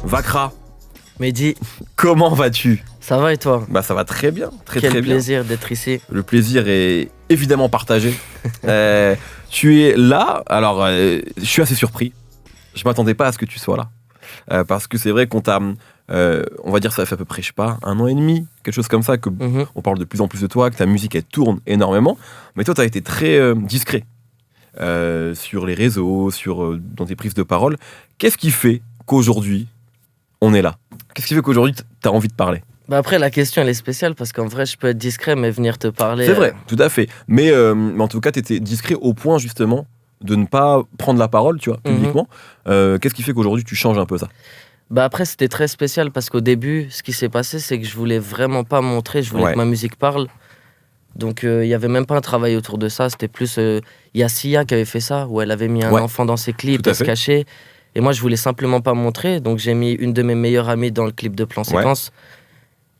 Vakra, Mehdi, comment vas-tu? ça va et toi? Bah ça va très bien, très Quel très bien. plaisir d'être ici. Le plaisir est évidemment partagé. Tu es là, alors je suis assez surpris. Je m'attendais pas à ce que tu sois là. Parce que c'est vrai qu'on t'a, on va dire ça fait à peu près, je sais pas, 1 an et demi, quelque chose comme ça, que Mhm. on parle de plus en plus de toi, que ta musique elle tourne énormément. Mais toi, tu as été très discret sur les réseaux, dans tes prises de parole. Qu'est-ce qui fait qu'aujourd'hui, on est là? Qu'est-ce qui fait qu'aujourd'hui, tu as envie de parler? Bah après, la question, elle est spéciale parce qu'en vrai, je peux être discret, mais venir te parler. C'est vrai, tout à fait. Mais en tout cas, tu étais discret au point, justement, de ne pas prendre la parole, tu vois, publiquement. Qu'est-ce qui fait qu'aujourd'hui, tu changes un peu ça? Bah après, c'était très spécial parce qu'au début, ce qui s'est passé, c'est que je voulais vraiment pas montrer, je voulais Ouais. que ma musique parle. Donc, il y avait même pas un travail autour de ça. C'était plus. Il y a Sia qui avait fait ça, où elle avait mis un Ouais, enfant dans ses clips, tout à elle se fait. cachait. Et moi, je voulais simplement pas montrer. Donc, j'ai mis une de mes meilleures amies dans le clip de plan séquence.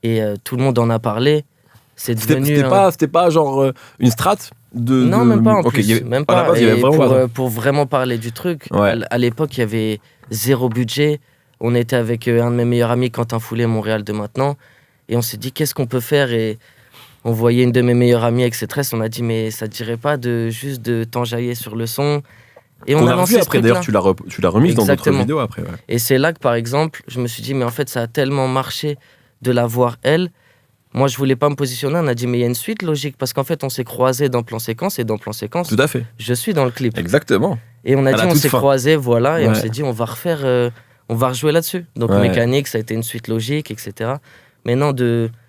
Et tout le monde en a parlé. C'est devenu. C'était pas genre une strat Non, même pas en Ok, plus. il y avait- Même à la pas. base, il y avait Et vraiment pas ça. pour vraiment parler du truc, Ouais. à l'époque, il y avait zéro budget. On était avec un de mes meilleurs amis, Quentin Foulet, Montréal de maintenant. Et on s'est dit, qu'est-ce qu'on peut faire? Et on voyait une de mes meilleures amies avec ses tresses. On a dit, mais ça ne dirait pas juste de t'enjailler sur le son. Et on Qu'on a a lancé revu ce après, d'ailleurs, truc-là. tu l'as remise dans d'autres Exactement. vidéos après. Ouais. Et c'est là que, par exemple, je me suis dit, mais en fait, ça a tellement marché de la voir elle. Moi, je voulais pas me positionner. On a dit, mais il y a une suite logique. Parce qu'en fait, on s'est croisés dans Plan Séquence. Et dans Plan Séquence, Tout à fait. je suis dans le clip. Exactement. Et on a À dit, la on toute s'est fin. croisés, voilà. Et on Ouais. s'est dit, on va refaire, on va rejouer là-dessus. Donc, Ouais. Mécanique, ça a été une suite logique, etc. Mais non,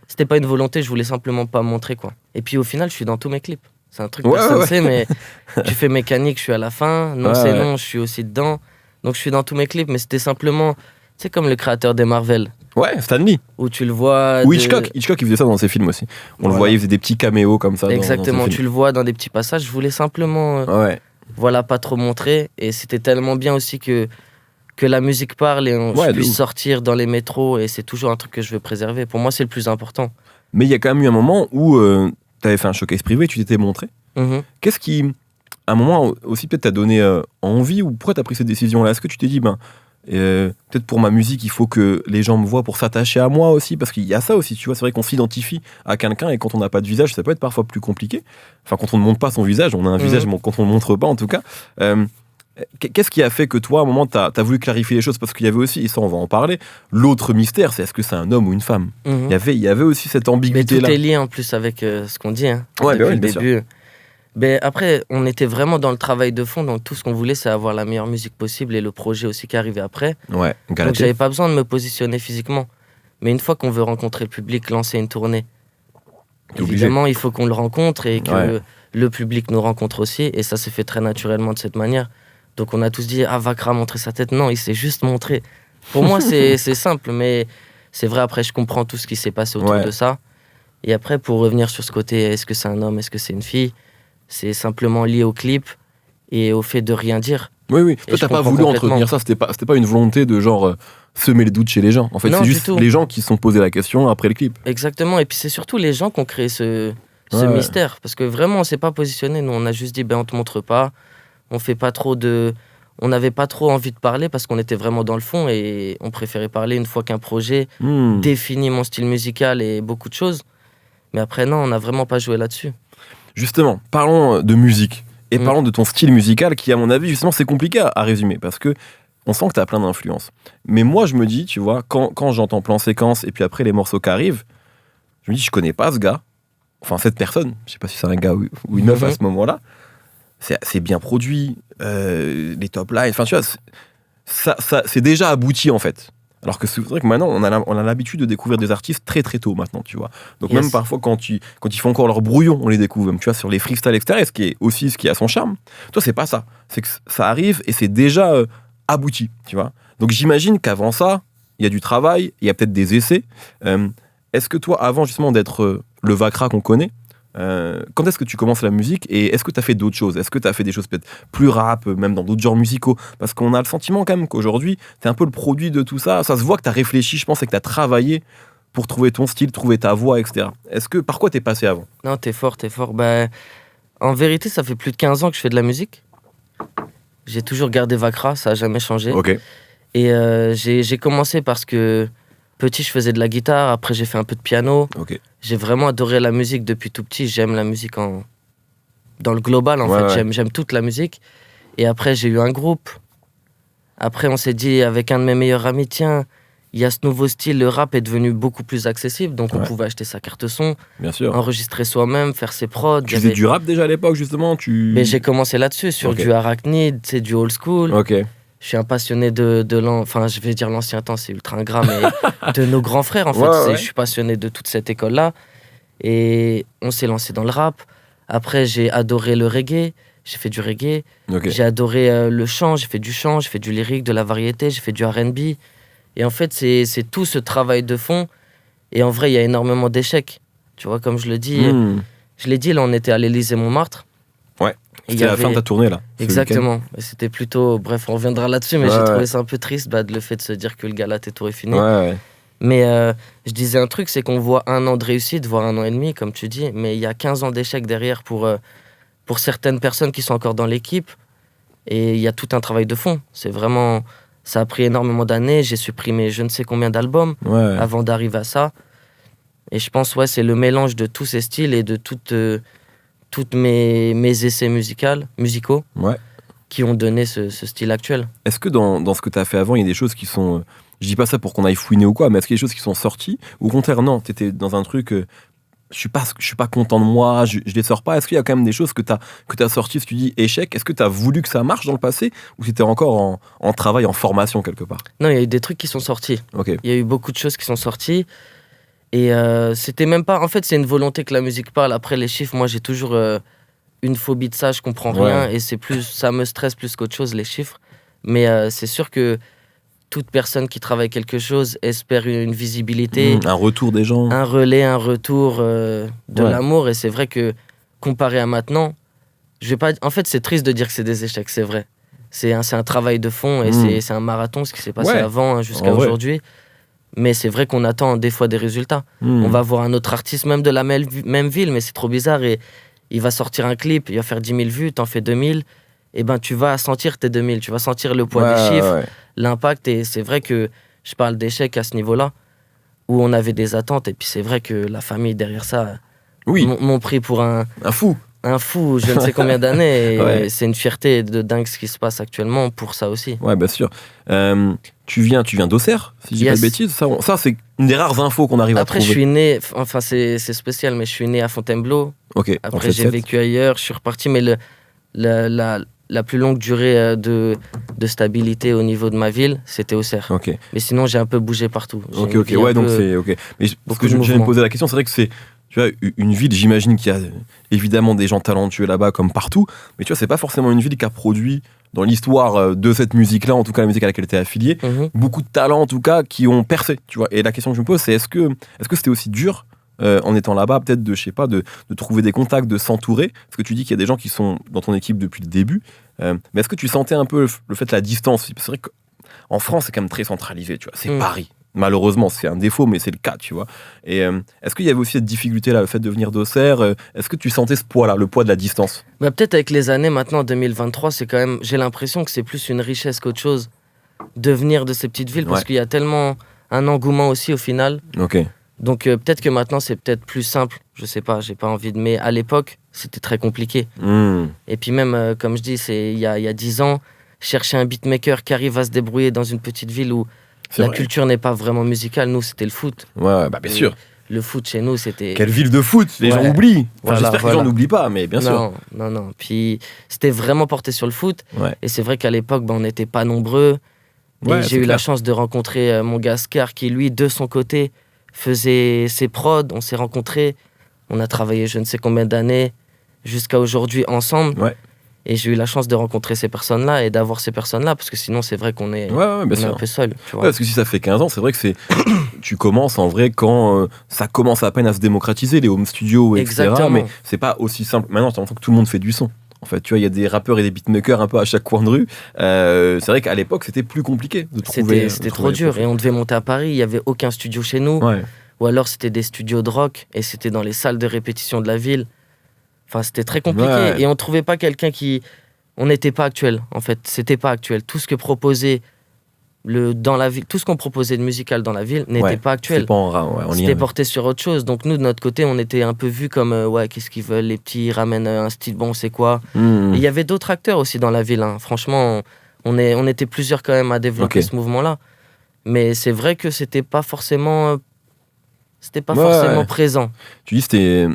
c'était pas une volonté. Je voulais simplement pas montrer, quoi. Et puis, au final, je suis dans tous mes clips. C'est un truc que Ouais, personne ouais. sait, mais tu fais Mécanique, je suis à la fin. Non, Ouais, c'est ouais. non, je suis aussi dedans. Donc, je suis dans tous mes clips. Mais c'était simplement, tu sais, comme le créateur des Marvel, Ouais, Stanley. où tu le vois. Ou Hitchcock. Hitchcock, il faisait ça dans ses films aussi. On le Voilà. voyait, il faisait des petits caméos comme ça. Exactement, dans ses tu films. le vois dans des petits passages. Je voulais simplement, Ouais. voilà, pas trop montrer. Et c'était tellement bien aussi que la musique parle et Ouais, je de puisse ouf. sortir dans les métros. Et c'est toujours un truc que je veux préserver. Pour moi, c'est le plus important. Mais il y a quand même eu un moment où tu avais fait un showcase privé, tu t'étais montré. Mhm. Qu'est-ce qui, à un moment aussi, peut-être t'a donné envie, ou pourquoi t'as pris cette décision-là? Est-ce que tu t'es dit, peut-être pour ma musique, il faut que les gens me voient pour s'attacher à moi aussi? Parce qu'il y a ça aussi, tu vois, c'est vrai qu'on s'identifie à quelqu'un et quand on n'a pas de visage, ça peut être parfois plus compliqué. Enfin, quand on ne montre pas son visage, on a un visage, mais quand on ne le montre pas, en tout cas. Qu'est-ce qui a fait que toi, à un moment, t'as voulu clarifier les choses? Parce qu'il y avait aussi, et ça on va en parler, l'autre mystère, c'est est-ce que c'est un homme ou une femme? Mhm. Il y avait aussi cette Mais tout ambiguïté-là. est lié en plus avec ce qu'on dit, hein, Ouais, depuis ouais, le bien sûr. début. Mais après, on était vraiment dans le travail de fond. Donc tout ce qu'on voulait, c'est avoir la meilleure musique possible et le projet aussi qui arrivait après. Ouais, Donc Galatée. j'avais pas besoin de me positionner physiquement. Mais une fois qu'on veut rencontrer le public, lancer une tournée, T'es obligé. évidemment, il faut qu'on le rencontre et que Ouais. le public nous rencontre aussi. Et ça s'est fait très naturellement de cette manière. Donc on a tous dit, ah, Vakra a montré sa tête. Non, il s'est juste montré. Pour moi, c'est simple, mais c'est vrai, après, je comprends tout ce qui s'est passé autour Ouais. de ça. Et après, pour revenir sur ce côté, est-ce que c'est un homme, est-ce que c'est une fille? C'est simplement lié au clip et au fait de rien dire. Oui, oui. Toi, je t'as pas comprends voulu complètement. entretenir ça. C'était pas une volonté de genre semer les doutes chez les gens. En fait, Non, c'est du juste tout. les gens qui se sont posé la question après le clip. Exactement. Et puis c'est surtout les gens qui ont créé ce Ouais. mystère. Parce que vraiment, on s'est pas positionné. Nous, on a juste dit, ben, on te montre pas. On fait pas trop de. On n'avait pas trop envie de parler parce qu'on était vraiment dans le fond et on préférait parler une fois qu'un projet définit mon style musical et beaucoup de choses. Mais après, non, on n'a vraiment pas joué là-dessus. Justement, parlons de musique et Mm. parlons de ton style musical qui, à mon avis, justement, c'est compliqué à résumer parce que on sent que t'as plein d'influences. Mais moi, je me dis, tu vois, quand j'entends plan séquence et puis après les morceaux qui arrivent, je me dis, je connais pas ce gars, enfin cette personne, je sais pas si c'est un gars ou une meuf à Mhm. ce moment-là. C'est bien produit, les top lines, enfin tu vois, c'est déjà abouti en fait. Alors que c'est vrai que maintenant, on a l'habitude de découvrir des artistes très très tôt maintenant, tu vois. Donc Yes. même parfois quand ils font encore leur brouillon, on les découvre, même, tu vois, sur les freestyles, etc. Ce qui est aussi ce qui a son charme. Toi, c'est pas ça. C'est que ça arrive et c'est déjà abouti, tu vois. Donc j'imagine qu'avant ça, il y a du travail, il y a peut-être des essais. Est-ce que toi, avant justement d'être le Vakra qu'on connaît, quand est-ce que tu commences la musique et est-ce que tu as fait d'autres choses? Est-ce que tu as fait des choses peut-être plus rap, même dans d'autres genres musicaux? Parce qu'on a le sentiment quand même qu'aujourd'hui, tu es un peu le produit de tout ça. Ça se voit que tu as réfléchi, je pense, et que tu as travaillé pour trouver ton style, trouver ta voix, etc. Par quoi t'es passé avant? Non, t'es fort, t'es fort. Ben, en vérité, ça fait plus de 15 ans que je fais de la musique. J'ai toujours gardé Vakra, ça a jamais changé. Ok. Et j'ai commencé parce que petit, je faisais de la guitare. Après, j'ai fait un peu de piano. Ok. J'ai vraiment adoré la musique depuis tout petit. J'aime la musique dans le global, en fait. Ouais. J'aime toute la musique. Et après, j'ai eu un groupe. Après, on s'est dit, avec un de mes meilleurs amis, tiens, il y a ce nouveau style, le rap est devenu beaucoup plus accessible. Donc, on pouvait acheter sa carte son, bien sûr, enregistrer soi-même, faire ses prods. Tu faisais du rap déjà à l'époque, justement Mais j'ai commencé là-dessus, sur du Arachnid, c'est du old school. Ok. Je suis un passionné enfin, je vais dire l'ancien temps, c'est ultra ingrat, mais de nos grands frères, en fait. Je suis passionné de toute cette école-là. Et on s'est lancé dans le rap. Après, j'ai adoré le reggae. J'ai fait du reggae. J'ai adoré le chant. J'ai fait du chant, j'ai fait du lyrique, de la variété, j'ai fait du R&B. Et en fait, c'est tout ce travail de fond. Et en vrai, il y a énormément d'échecs. Tu vois, comme je le dis, je l'ai dit, là, on était à l'Élysée-Montmartre. Ouais. C'était la fin de ta tournée, là. Exactement. Et c'était plutôt... Bref, on reviendra là-dessus, mais j'ai trouvé ça un peu triste, le fait de se dire que le gala Tétour est fini. Mais je disais un truc, c'est qu'on voit 1 an de réussite, voire 1 an et demi, comme tu dis, mais il y a 15 ans d'échecs derrière pour certaines personnes qui sont encore dans l'équipe. Et il y a tout un travail de fond. C'est vraiment... Ça a pris énormément d'années. J'ai supprimé je ne sais combien d'albums avant d'arriver à ça. Et je pense, c'est le mélange de tous ces styles et de toutes mes essais musicaux qui ont donné ce style actuel. Est-ce que dans ce que tu as fait avant, il y a des choses qui sont... je dis pas ça pour qu'on aille fouiner ou quoi, mais est-ce qu'il y a des choses qui sont sorties ou au contraire, non, tu étais dans un truc... je suis pas content de moi, je les sors pas. Est-ce qu'il y a quand même des choses que t'as sorties, si tu dis échec, est-ce que t'as voulu que ça marche dans le passé ou c'était encore en travail, en formation quelque part? Non, il y a eu des trucs qui sont sortis. Il y a eu beaucoup de choses qui sont sorties. Et c'était même pas... En fait, c'est une volonté que la musique parle. Après, les chiffres, moi, j'ai toujours une phobie de ça. Je comprends rien. Et ça me stresse plus qu'autre chose, les chiffres. Mais c'est sûr que toute personne qui travaille quelque chose espère une visibilité. Un retour des gens. Un relais, un retour de l'amour. Et c'est vrai que, comparé à maintenant, je vais pas... En fait, c'est triste de dire que c'est des échecs, c'est vrai. C'est un travail de fond et c'est un marathon, ce qui s'est passé avant jusqu'à aujourd'hui. Mais c'est vrai qu'on attend des fois des résultats. On va voir un autre artiste, même de la même ville, mais c'est trop bizarre. Et il va sortir un clip, il va faire 10 000 vues, t'en fais 2000. Et ben, tu vas sentir tes 2000, tu vas sentir le poids des chiffres, l'impact. Et c'est vrai que je parle d'échec à ce niveau-là, où on avait des attentes. Et puis c'est vrai que la famille derrière ça m'ont pris pour un fou. Un fou, je ne sais combien d'années. Et c'est une fierté de dingue ce qui se passe actuellement pour ça aussi. Ouais, bien sûr. Tu viens d'Auxerre, si je dis pas de bêtises. Ça, c'est une des rares infos qu'on arrive à trouver. Après, je suis né, enfin, c'est spécial, mais je suis né à Fontainebleau. Après, j'ai vécu ailleurs, je suis reparti, mais la plus longue durée de stabilité au niveau de ma ville, c'était Auxerre. Mais sinon, j'ai un peu bougé partout. Ouais, donc c'est ok. Mais parce que j'allais me poser la question, c'est vrai que c'est, tu vois, une ville, j'imagine qu'il y a évidemment des gens talentueux là-bas comme partout, mais tu vois, c'est pas forcément une ville qui a produit dans l'histoire de cette musique-là, en tout cas la musique à laquelle tu es affilié, beaucoup de talents en tout cas qui ont percé, tu vois. Et la question que je me pose, c'est est-ce que c'était aussi dur en étant là-bas, peut-être de trouver des contacts, de s'entourer, parce que tu dis qu'il y a des gens qui sont dans ton équipe depuis le début, mais est-ce que tu sentais un peu le fait de la distance? C'est vrai qu'en France, c'est quand même très centralisé, tu vois, c'est Paris. Malheureusement, c'est un défaut, mais c'est le cas, tu vois. Et est-ce qu'il y avait aussi cette difficulté-là, le fait de venir d'Auxerre? Est-ce que tu sentais ce poids-là, le poids de la distance? Peut-être avec les années, maintenant, 2023, c'est quand même... J'ai l'impression que c'est plus une richesse qu'autre chose de venir de ces petites villes, parce qu'il y a tellement un engouement aussi, au final. Donc peut-être que maintenant, c'est peut-être plus simple. Je sais pas, j'ai pas envie de... Mais à l'époque, c'était très compliqué. Et puis même, comme je dis, il y a 10 ans, chercher un beatmaker qui arrive à se débrouiller dans une petite ville où la culture n'est pas vraiment musicale. Nous, c'était le foot. Bien sûr. Le foot chez nous, c'était... Quelle ville de foot! Les gens oublient. J'espère que les gens n'oublient pas, mais bien sûr. Non. Puis c'était vraiment porté sur le foot. Et c'est vrai qu'à l'époque, on n'était pas nombreux. Et j'ai eu la chance de rencontrer mon gars Scar qui, lui, de son côté, faisait ses prods. On s'est rencontrés. On a travaillé je ne sais combien d'années jusqu'à aujourd'hui ensemble. Et j'ai eu la chance de rencontrer ces personnes-là et d'avoir ces personnes-là, parce que sinon, c'est vrai qu'on est, on est un peu seul. Parce que si ça fait 15 ans, c'est vrai que tu commences en vrai quand ça commence à peine à se démocratiser, les home studios, etc. Exactement. Mais c'est pas aussi simple. Maintenant, j'ai l'impression que tout le monde fait du son. En fait, tu vois, il y a des rappeurs et des beatmakers un peu à chaque coin de rue. C'est vrai qu'à l'époque, c'était plus compliqué de trouver. C'était trop dur. Et on devait monter à Paris, il n'y avait aucun studio chez nous. Ou alors, c'était des studios de rock et c'était dans les salles de répétition de la ville. Enfin, c'était très compliqué. Et on trouvait pas quelqu'un qui... On n'était pas actuel, en fait. C'était pas actuel. Tout ce que proposait dans la ville, tout ce qu'on proposait de musical dans la ville n'était pas actuel. C'était pas en lien. C'était porté sur autre chose. Donc nous, de notre côté, on était un peu vus comme qu'est-ce qu'ils veulent, les petits, ils ramènent un style bon, c'est quoi. Il y avait d'autres acteurs aussi dans la ville. Hein. Franchement, on était plusieurs quand même à développer ce mouvement-là. Mais c'est vrai que c'était pas forcément présent. Tu dis c'était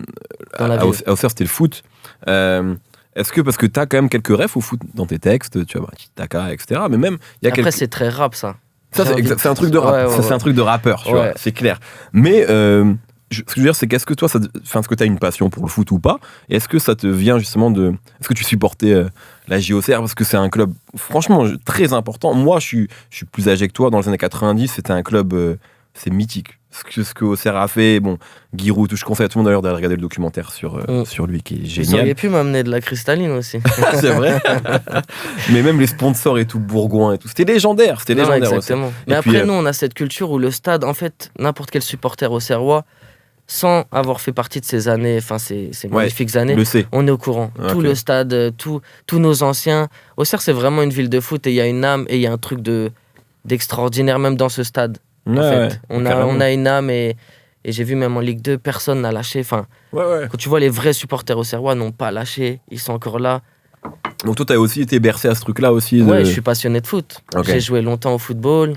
à Auxerre, c'était le foot. Est-ce que, parce que t'as quand même quelques refs au foot dans tes textes, tu vois, Taka, etc. Mais même, il y a Après, c'est très rap, ça. Ça, c'est un truc de rap. C'est un truc de rappeur, tu vois, c'est clair. Mais ce que je veux dire, c'est qu'est-ce que toi, est-ce que t'as une passion pour le foot ou pas? Et est-ce que ça te vient justement de. Est-ce que tu supportais la JOCR? Parce que c'est un club, franchement, très important. Moi, je suis plus âgé que toi. Dans les années 90, c'était un club, c'est mythique. Ce que Auxerre a fait, bon, Giroud, je conseille à tout le monde d'ailleurs d'aller regarder le documentaire sur lui qui est génial. Vous auriez pu m'amener de la cristalline aussi. C'est vrai. Mais même les sponsors et tout, Bourgoin et tout, c'était légendaire. Exactement. Aussi. Mais après, nous, on a cette culture où le stade, en fait, n'importe quel supporter auxerrois, sans avoir fait partie de ces années, enfin ces magnifiques années, on est au courant. Okay. Tout le stade, tous nos anciens. Auxerre, c'est vraiment une ville de foot et il y a une âme et il y a un truc d'extraordinaire même dans ce stade. En fait. On a une âme et j'ai vu même en Ligue 2, personne n'a lâché. Enfin, quand tu vois les vrais supporters auxerrois n'ont pas lâché, ils sont encore là. Donc toi, t'as aussi été bercé à ce truc-là aussi Ouais, je suis passionné de foot. J'ai joué longtemps au football.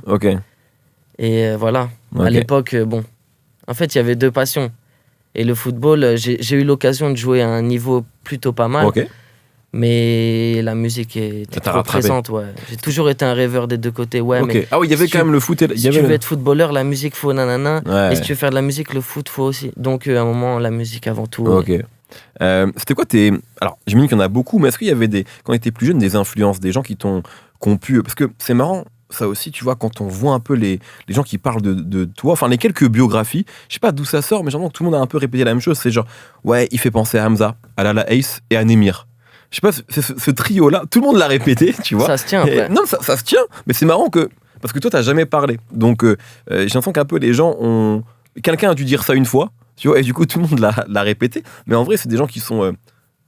Et voilà. À l'époque, en fait, il y avait deux passions. Et le football, j'ai eu l'occasion de jouer à un niveau plutôt pas mal. Mais la musique était trop présente, J'ai toujours été un rêveur des deux côtés, mais ah oui, il y avait quand même le foot. Si tu veux être footballeur, la musique, faut nanana. Et si tu veux faire de la musique, le foot, faut aussi. Donc, à un moment, la musique avant tout. C'était quoi Alors, j'imagine qu'il y en a beaucoup, mais est-ce qu'il y avait quand on était plus jeune, des influences, des gens qui ont pu... Parce que c'est marrant, ça aussi, tu vois, quand on voit un peu les gens qui parlent de toi, enfin, les quelques biographies, je sais pas d'où ça sort, mais j'ai l'impression que tout le monde a un peu répété la même chose. C'est genre, il fait penser à Hamza, à Lala Ace et à Némir. Je sais pas, ce trio-là, tout le monde l'a répété, tu vois. Ça se tient, après. Non, ça se tient, mais c'est marrant parce que toi, t'as jamais parlé. Donc, j'ai l'impression qu'un peu les gens ont... Quelqu'un a dû dire ça une fois, tu vois, et du coup, tout le monde l'a répété. Mais en vrai, c'est des gens qui sont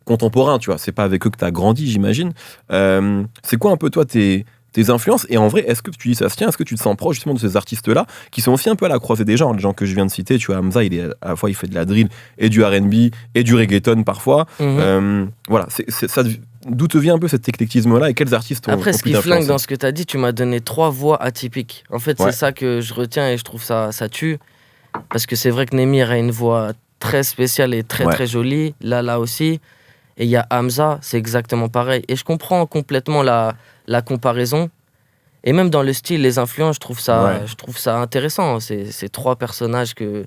contemporains, tu vois. C'est pas avec eux que t'as grandi, j'imagine. C'est quoi un peu, toi, tes influences? Et en vrai, est-ce que tu dis ça se tient? Est-ce que tu te sens proche justement de ces artistes-là qui sont aussi un peu à la croisée des genres? Les gens que je viens de citer, tu vois, Hamza, à la fois il fait de la drill et du R&B et du reggaeton parfois. Voilà, ça, d'où te vient un peu cet éclectisme-là et quels artistes Après, ont ce qui flingue dans ce que tu as dit, tu m'as donné 3 voix atypiques. En fait, c'est ça que je retiens et je trouve ça tue. Parce que c'est vrai que Némir a une voix très spéciale et très très jolie. Là aussi. Et il y a Hamza, c'est exactement pareil. Et je comprends complètement la comparaison. Et même dans le style, les influences, je trouve ça intéressant. C'est 3 personnages que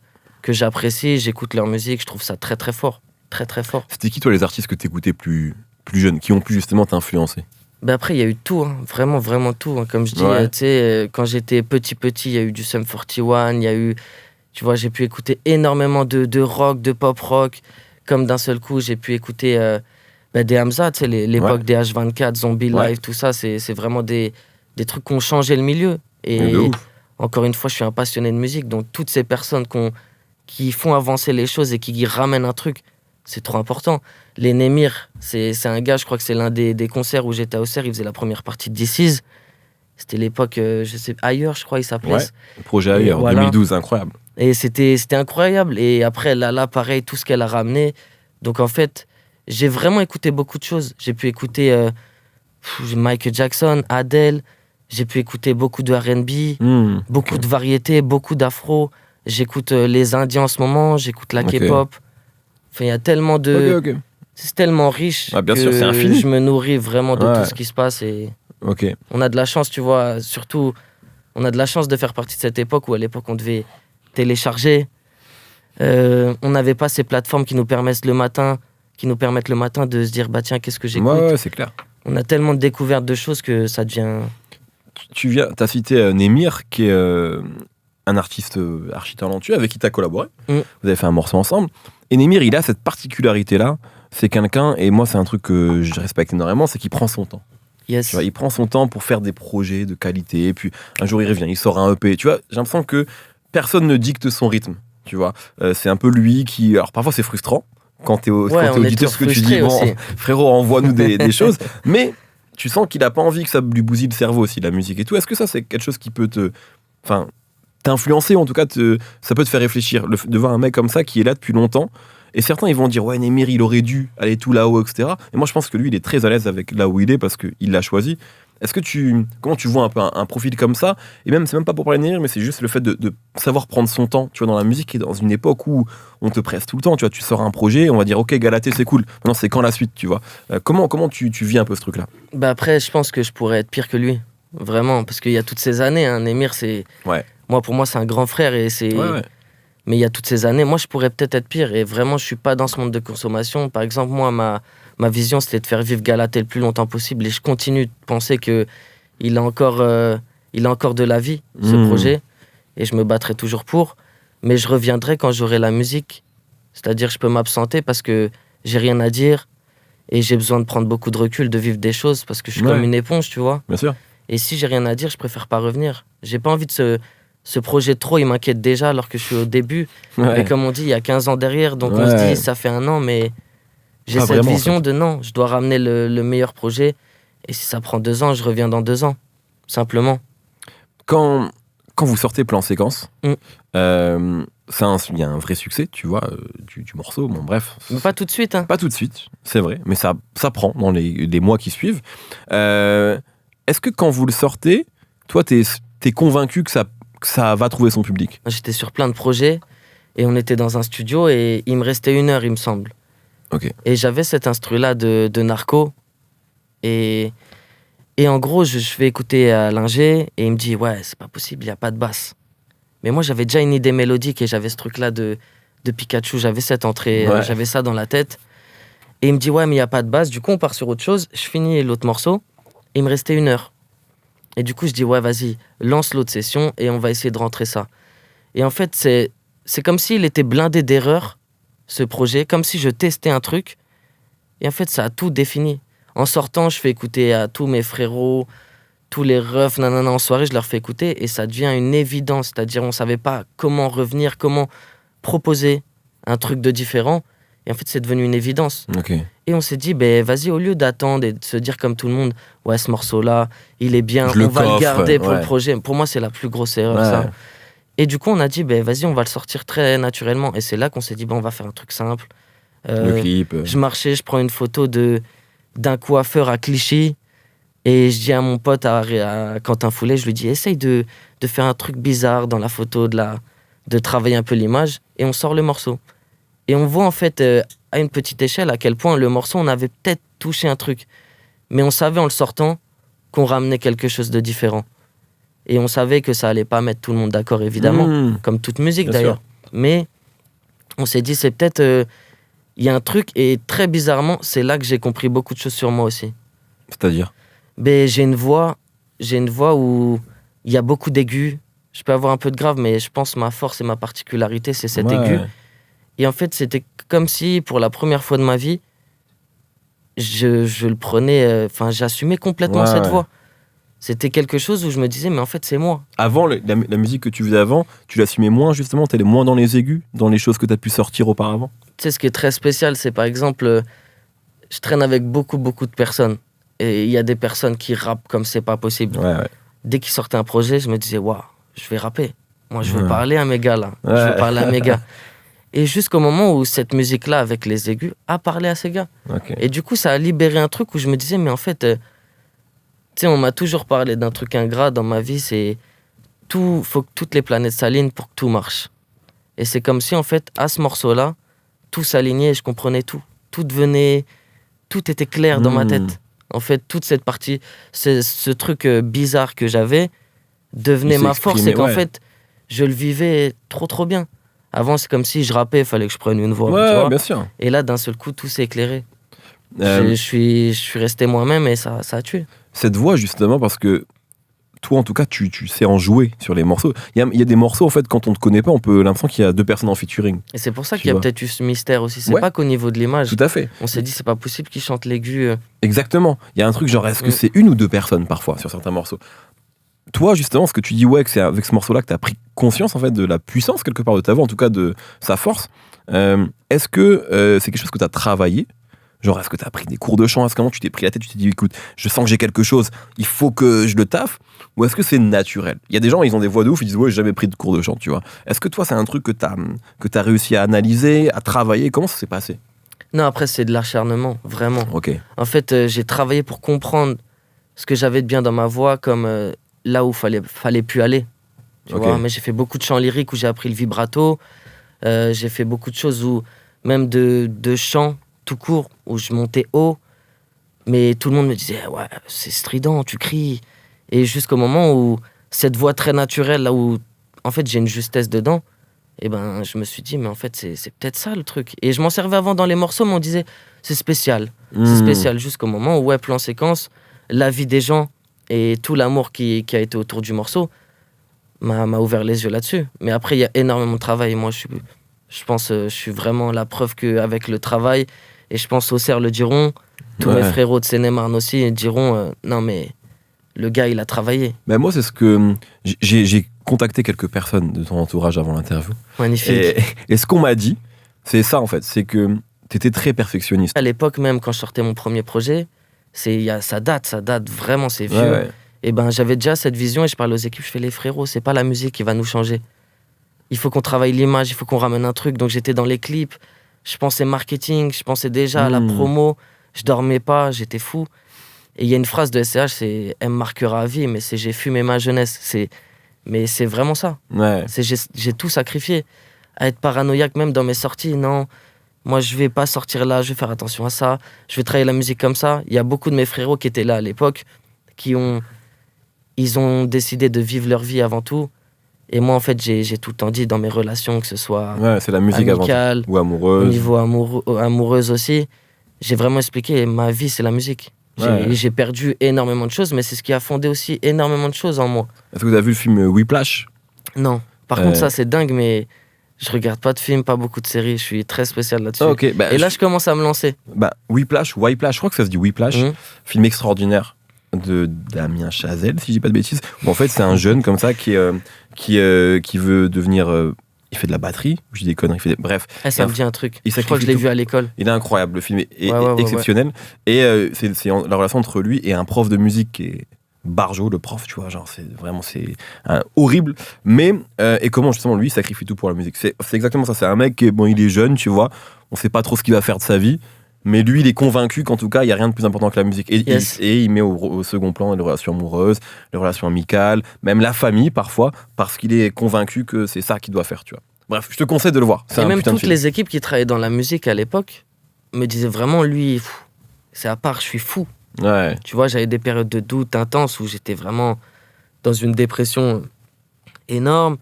j'apprécie, j'écoute leur musique, je trouve ça très très fort. Très très fort. C'était qui toi les artistes que t'écoutais plus jeunes, qui ont pu justement t'influencer? Après, il y a eu tout, vraiment, vraiment tout. Comme je dis, tu sais, quand j'étais petit, il y a eu du Sum 41, il y a eu, tu vois, j'ai pu écouter énormément de rock, de pop rock. Comme d'un seul coup, j'ai pu écouter des Hamza, tu sais, l'époque des H24, Zombie Live, tout ça, c'est vraiment des trucs qui ont changé le milieu. Et encore une fois, je suis un passionné de musique, donc toutes ces personnes qui font avancer les choses et qui ramènent un truc, c'est trop important. Les Némir, c'est un gars, je crois que c'est l'un des concerts où j'étais à Auxerre, il faisait la première partie de DC's. C'était l'époque, je sais, Ailleurs, je crois, il s'appelait. Le projet Ailleurs, 2012, incroyable. Et c'était incroyable. Et après, là, pareil, tout ce qu'elle a ramené. Donc, en fait, j'ai vraiment écouté beaucoup de choses. J'ai pu écouter Michael Jackson, Adele. J'ai pu écouter beaucoup de R&B, beaucoup de variétés, beaucoup d'afro. J'écoute les Indiens en ce moment, j'écoute la K-pop. Enfin, il y a tellement de... C'est tellement riche bien sûr, c'est infini. Je me nourris vraiment de tout ce qui se passe. Et on a de la chance, tu vois, surtout, on a de la chance de faire partie de cette époque où à l'époque, on devait télécharger. On n'avait pas ces plateformes qui nous permettent le matin de se dire, tiens, qu'est-ce que j'écoute? Ouais, c'est clair. On a tellement de découvertes de choses que ça devient... T'as cité Némir, qui est un artiste archi talentueux avec qui t'as collaboré. Vous avez fait un morceau ensemble. Et Némir, il a cette particularité-là. C'est quelqu'un, et moi, c'est un truc que je respecte énormément, c'est qu'il prend son temps. Yes. Tu vois, il prend son temps pour faire des projets de qualité, et puis un jour, il revient, il sort un EP. Tu vois, j'ai l'impression que personne ne dicte son rythme. Tu vois, c'est un peu lui qui... Alors, parfois, c'est frustrant quand t'es auditeur, ce que tu dis, frérot, envoie-nous des choses. Mais... tu sens qu'il a pas envie que ça lui bousille le cerveau aussi, la musique et tout. Est-ce que ça, c'est quelque chose qui peut t'influencer, ou en tout cas, ça peut te faire réfléchir, de voir un mec comme ça qui est là depuis longtemps. Et certains, ils vont dire, ouais, Némir, il aurait dû aller tout là-haut, etc. Et moi, je pense que lui, il est très à l'aise avec là où il est parce qu'il l'a choisi. Est-ce que comment tu vois un peu un profil comme ça? Et même, c'est même pas pour parler de Némir, mais c'est juste le fait de savoir prendre son temps, tu vois, dans la musique, et dans une époque où on te presse tout le temps, tu vois, tu sors un projet, on va dire, ok, Galatée, c'est cool. Maintenant, c'est quand la suite, tu vois? Comment tu vis un peu ce truc-là? Bah après, je pense que je pourrais être pire que lui. Vraiment, parce qu'il y a toutes ces années, hein, Némir, c'est... Ouais. Pour moi, c'est un grand frère et c'est... Ouais. Mais il y a toutes ces années, moi, je pourrais peut-être être pire. Et vraiment, je suis pas dans ce monde de consommation. Par exemple, moi, ma vision, c'était de faire vivre Galatée le plus longtemps possible. Et je continue de penser qu'il a encore de la vie, ce projet. Et je me battrai toujours pour. Mais je reviendrai quand j'aurai la musique. C'est-à-dire, je peux m'absenter parce que j'ai rien à dire. Et j'ai besoin de prendre beaucoup de recul, de vivre des choses. Parce que je suis comme une éponge, tu vois. Bien sûr. Et si j'ai rien à dire, je préfère pas revenir. J'ai pas envie de ce projet trop, il m'inquiète déjà alors que je suis au début. Mais comme on dit, il y a 15 ans derrière, donc on se dit, ça fait 1 an, mais j'ai cette vision en fait. De non, je dois ramener le meilleur projet. Et si ça prend 2 ans, je reviens dans 2 ans, simplement. Quand vous sortez Plan Séquence, il y a un vrai succès, tu vois, du morceau. Bon, bref. Mais pas tout de suite. Hein. Pas tout de suite, c'est vrai, mais ça prend dans les mois qui suivent. Est-ce que quand vous le sortez, toi, t'es convaincu que ça va trouver son public? J'étais sur plein de projets et on était dans un studio et il me restait 1 heure, il me semble. Okay. Et j'avais cet instru-là de Narco. Et en gros, je fais écouter à l'ingé et il me dit « Ouais, c'est pas possible, il n'y a pas de basse. » Mais moi, j'avais déjà une idée mélodique et j'avais ce truc-là de Pikachu. J'avais cette entrée, j'avais ça dans la tête. Et il me dit « Ouais, mais il n'y a pas de basse. » Du coup, on part sur autre chose. Je finis l'autre morceau et il me restait 1 heure. Et du coup, je dis, ouais, vas-y, lance l'autre session et on va essayer de rentrer ça. Et en fait, c'est comme s'il était blindé d'erreurs, ce projet, comme si je testais un truc. Et en fait, ça a tout défini. En sortant, je fais écouter à tous mes frérots, tous les refs, nanana, en soirée, je leur fais écouter et ça devient une évidence. C'est-à-dire, on ne savait pas comment revenir, comment proposer un truc de différent. Et en fait, c'est devenu une évidence. Okay. Et on s'est dit, vas-y, au lieu d'attendre et de se dire comme tout le monde, ouais, ce morceau-là, il est bien, on va le garder pour le projet. Pour moi, c'est la plus grosse erreur, ça. Et du coup, on a dit, vas-y, on va le sortir très naturellement. Et c'est là qu'on s'est dit, on va faire un truc simple. Le clip. Je marchais, je prends une photo d'un coiffeur à Clichy. Et je dis à mon pote, à Quentin Foulet, je lui dis, essaye de faire un truc bizarre dans la photo, de travailler un peu l'image. Et on sort le morceau. Et on voit en fait, à une petite échelle, à quel point le morceau, on avait peut-être touché un truc. Mais on savait en le sortant qu'on ramenait quelque chose de différent. Et on savait que ça allait pas mettre tout le monde d'accord, évidemment, comme toute musique bien d'ailleurs. Sûr. Mais on s'est dit, c'est peut-être... Il y a un truc, et très bizarrement, c'est là que j'ai compris beaucoup de choses sur moi aussi. C'est-à-dire? J'ai une voix où il y a beaucoup d'aigus. Je peux avoir un peu de grave, mais je pense que ma force et ma particularité, c'est cet aigu. Et en fait, c'était comme si, pour la première fois de ma vie, je le prenais... j'assumais complètement cette voix. C'était quelque chose où je me disais, mais en fait, c'est moi. Avant, la musique que tu faisais avant, tu l'assumais moins, justement? T'allais moins dans les aigus, dans les choses que t'as pu sortir auparavant? Tu sais, ce qui est très spécial, c'est par exemple, je traîne avec beaucoup de personnes. Et il y a des personnes qui rappent comme c'est pas possible. Dès qu'ils sortaient un projet, je me disais, waouh, je vais rapper. Moi, je veux parler à mes gars, là. Je veux parler à mes gars. Et jusqu'au moment où cette musique-là, avec les aigus, a parlé à ces gars. Et du coup, ça a libéré un truc où je me disais, mais en fait, tu sais, on m'a toujours parlé d'un truc ingrat dans ma vie, c'est faut que toutes les planètes s'alignent pour que tout marche. Et c'est comme si, en fait, à ce morceau-là, tout s'alignait et je comprenais tout. Tout était clair dans ma tête. En fait, toute cette partie, ce truc bizarre que j'avais, devenait ma force. Et qu'en fait, je le vivais trop bien. Avant, c'est comme si je rappais, il fallait que je prenne une voix. Ouais, tu vois. bien sûr. Et là, d'un seul coup, tout s'est éclairé. Je suis resté moi-même et ça a tué. Cette voix, justement, parce que toi, en tout cas, tu sais en jouer sur les morceaux. Il y a des morceaux, en fait, quand on ne te connaît pas, on peut l'impression qu'il y a 2 personnes en featuring. Et c'est pour ça qu'il y a peut-être eu ce mystère aussi. C'est pas qu'au niveau de l'image. Tout à fait. On s'est dit, c'est pas possible qu'ils chantent l'aigu. Exactement. Il y a un truc genre, est-ce que c'est 1 ou 2 personnes, parfois, sur certains morceaux? Toi, justement, ce que tu dis, que c'est avec ce morceau-là que tu as pris conscience, en fait, de la puissance, quelque part, de ta voix, en tout cas, de sa force. Est-ce que c'est quelque chose que tu as travaillé Genre, est-ce que t'as pris des cours de chant? Est-ce qu'à un moment tu t'es pris la tête, tu t'es dit, écoute, je sens que j'ai quelque chose, il faut que je le taffe? Ou est-ce que c'est naturel? Il y a des gens, ils ont des voix de ouf, ils disent, ouais, j'ai jamais pris de cours de chant, tu vois. Est-ce que toi, c'est un truc que t'as réussi à analyser, à travailler? Comment ça s'est passé? Non, après, c'est de l'acharnement, vraiment. Ok. En fait, j'ai travaillé pour comprendre ce que j'avais de bien dans ma voix, comme là où fallait plus aller. Tu vois, mais j'ai fait beaucoup de chants lyriques où j'ai appris le vibrato. J'ai fait beaucoup de choses où, même de chants tout court, où je montais haut. Mais tout le monde me disait, ouais, c'est strident, tu cries. Et jusqu'au moment où cette voix très naturelle, là où en fait j'ai une justesse dedans, et ben je me suis dit, mais en fait c'est peut-être ça le truc. Et je m'en servais avant dans les morceaux, mais on disait, c'est spécial. C'est spécial jusqu'au moment où, ouais, plan séquence, la vie des gens et tout l'amour qui a été autour du morceau m'a ouvert les yeux là-dessus. Mais après, il y a énormément de travail. Moi, je pense, je suis vraiment la preuve qu'avec le travail, et je pense Auxerre le diront, tous mes frérots de Seine-et-Marne aussi diront, non mais le gars, il a travaillé. Mais moi, c'est ce que... J'ai contacté quelques personnes de ton entourage avant l'interview. Magnifique. Et ce qu'on m'a dit, c'est ça en fait, c'est que t'étais très perfectionniste. À l'époque même, quand je sortais mon premier projet, ça date vraiment, c'est vieux. Ouais. Et ben j'avais déjà cette vision et je parlais aux équipes, je fais les frérots, c'est pas la musique qui va nous changer. Il faut qu'on travaille l'image, il faut qu'on ramène un truc. Donc j'étais dans les clips, je pensais marketing, je pensais déjà à la promo, je dormais pas, j'étais fou. Et il y a une phrase de SCH, c'est « Elle me marquera à vie », mais c'est « J'ai fumé ma jeunesse ». Mais c'est vraiment ça. Ouais. J'ai tout sacrifié. À être paranoïaque même dans mes sorties, non. Moi, je vais pas sortir là, je vais faire attention à ça. Je vais travailler la musique comme ça. Il y a beaucoup de mes frérots qui étaient là à l'époque, ils ont décidé de vivre leur vie avant tout. Et moi, en fait, j'ai tout le temps dit dans mes relations, que ce soit c'est la musique amicale, ou amoureuse. Au niveau amoureuse aussi. J'ai vraiment expliqué, ma vie, c'est la musique. J'ai perdu énormément de choses, mais c'est ce qui a fondé aussi énormément de choses en moi. Est-ce que vous avez vu le film Whiplash? Non. Par contre, ça, c'est dingue, mais je regarde pas de films, pas beaucoup de séries. Je suis très spécial là-dessus. Et là, je commence à me lancer. Whiplash, je crois que ça se dit Whiplash. Film extraordinaire de Damien Chazelle, si je dis pas de bêtises. Où en fait, c'est un jeune comme ça qui veut devenir... il fait de la batterie, je dis des conneries, bref. Ça me dit un truc. Je crois que je l'ai vu à l'école. Il est incroyable, le film est exceptionnel. Et c'est la relation entre lui et un prof de musique qui est Barjo, le prof, tu vois, genre c'est horrible. Mais, et comment justement lui il sacrifie tout pour la musique. C'est exactement ça, c'est un mec qui il est jeune, tu vois, on sait pas trop ce qu'il va faire de sa vie. Mais lui, il est convaincu qu'en tout cas, il n'y a rien de plus important que la musique. Et il met au second plan les relations amoureuses, les relations amicales, même la famille parfois, parce qu'il est convaincu que c'est ça qu'il doit faire, tu vois. Bref, je te conseille de le voir. Et même toutes les équipes qui travaillaient dans la musique à l'époque me disaient vraiment, lui, c'est à part, je suis fou. Ouais. Tu vois, j'avais des périodes de doute intenses où j'étais vraiment dans une dépression énorme.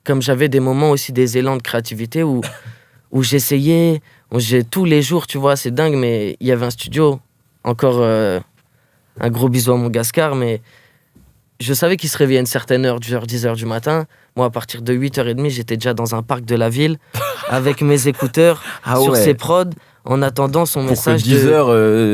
Comme j'avais des moments aussi, des élans de créativité où j'essayais... tous les jours, tu vois, c'est dingue, mais il y avait un studio. Encore un gros bisou à mon Gascar, mais je savais qu'il se réveillait à une certaine heure, 10h du matin. Moi, à partir de 8h30, j'étais déjà dans un parc de la ville avec mes écouteurs sur ses prods, en attendant son message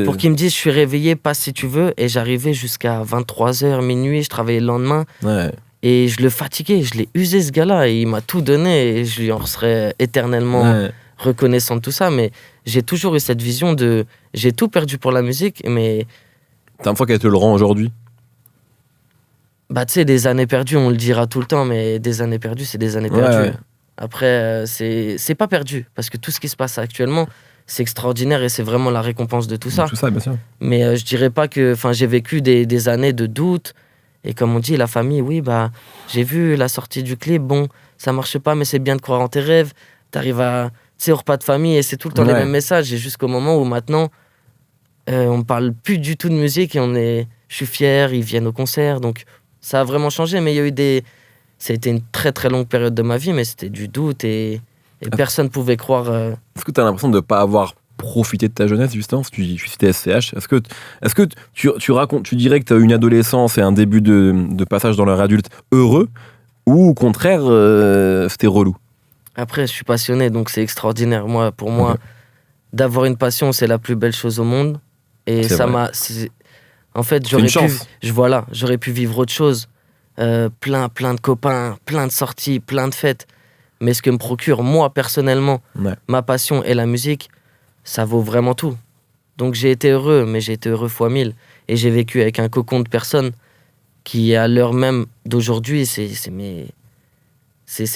pour qu'il me dise « Je suis réveillé, passe si tu veux ». Et j'arrivais jusqu'à 23h, minuit, je travaillais le lendemain. Ouais. Et je le fatiguais, je l'ai usé ce gars-là. Et il m'a tout donné et je lui en serais éternellement... reconnaissant de tout ça, mais j'ai toujours eu cette vision de j'ai tout perdu pour la musique, mais t'as une fois qu'elle te le rend aujourd'hui? Tu sais, des années perdues, on le dira tout le temps, mais des années perdues, c'est des années perdues. Après, c'est pas perdu, parce que tout ce qui se passe actuellement, c'est extraordinaire et c'est vraiment la récompense de tout ça. Tout ça, bien sûr. Mais je dirais pas que, j'ai vécu des années de doute, et comme on dit, la famille, oui, j'ai vu la sortie du clip, bon, ça marche pas, mais c'est bien de croire en tes rêves, t'arrives à... au repas de famille et c'est tout le temps les mêmes messages. Et jusqu'au moment où maintenant, on parle plus du tout de musique et je suis fier, ils viennent au concert. Donc ça a vraiment changé, mais il y a eu ça a été une très très longue période de ma vie, mais c'était du doute et personne ne pouvait croire. Est-ce que tu as l'impression de ne pas avoir profité de ta jeunesse, justement, si tu citais SCH? Est-ce que tu dirais que tu as eu une adolescence et un début de passage dans l'ère adulte heureux, ou au contraire, c'était relou? Après, je suis passionné, donc c'est extraordinaire. Pour moi, d'avoir une passion, c'est la plus belle chose au monde. Et ça m'a... En fait, j'aurais pu vivre autre chose. Plein de copains, plein de sorties, plein de fêtes. Mais ce que me procure, moi, personnellement, ma passion et la musique, ça vaut vraiment tout. Donc j'ai été heureux, mais j'ai été heureux fois 1000. Et j'ai vécu avec un cocon de personnes qui, à l'heure même d'aujourd'hui, c'est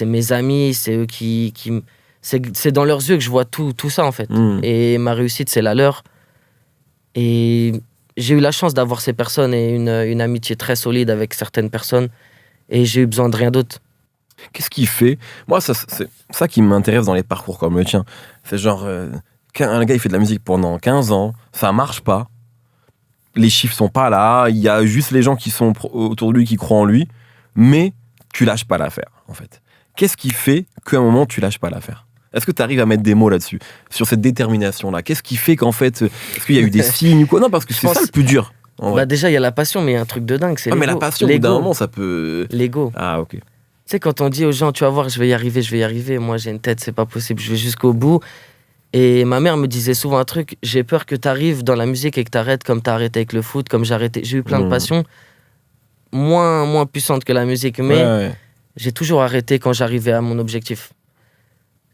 mes amis, c'est eux c'est dans leurs yeux que je vois tout ça, en fait. Et ma réussite, c'est la leur. Et j'ai eu la chance d'avoir ces personnes et une amitié très solide avec certaines personnes. Et j'ai eu besoin de rien d'autre. Qu'est-ce qui fait... Moi, c'est ça qui m'intéresse dans les parcours comme le tien. C'est genre... un gars, il fait de la musique pendant 15 ans, ça marche pas. Les chiffres sont pas là, il y a juste les gens qui sont autour de lui qui croient en lui, mais tu lâches pas l'affaire, en fait. Qu'est-ce qui fait qu'à un moment, tu lâches pas l'affaire ? Est-ce que tu arrives à mettre des mots là-dessus, sur cette détermination-là ? Qu'est-ce qui fait qu'en fait, est-ce qu'il y a eu des signes ou quoi ? Non, parce que c'est ça le plus dur. Déjà, il y a la passion, mais il y a un truc de dingue, c'est l'ego. Mais la passion, au bout d'un moment, ça peut... L'ego. Ah, ok. Tu sais, quand on dit aux gens, tu vas voir, je vais y arriver, moi j'ai une tête, c'est pas possible, je vais jusqu'au bout. Et ma mère me disait souvent un truc, j'ai peur que t'arrives dans la musique et que t'arrêtes comme t'as arrêté avec le foot, comme j'ai arrêté. J'ai eu plein de passions, moins puissantes que la musique, mais j'ai toujours arrêté quand j'arrivais à mon objectif.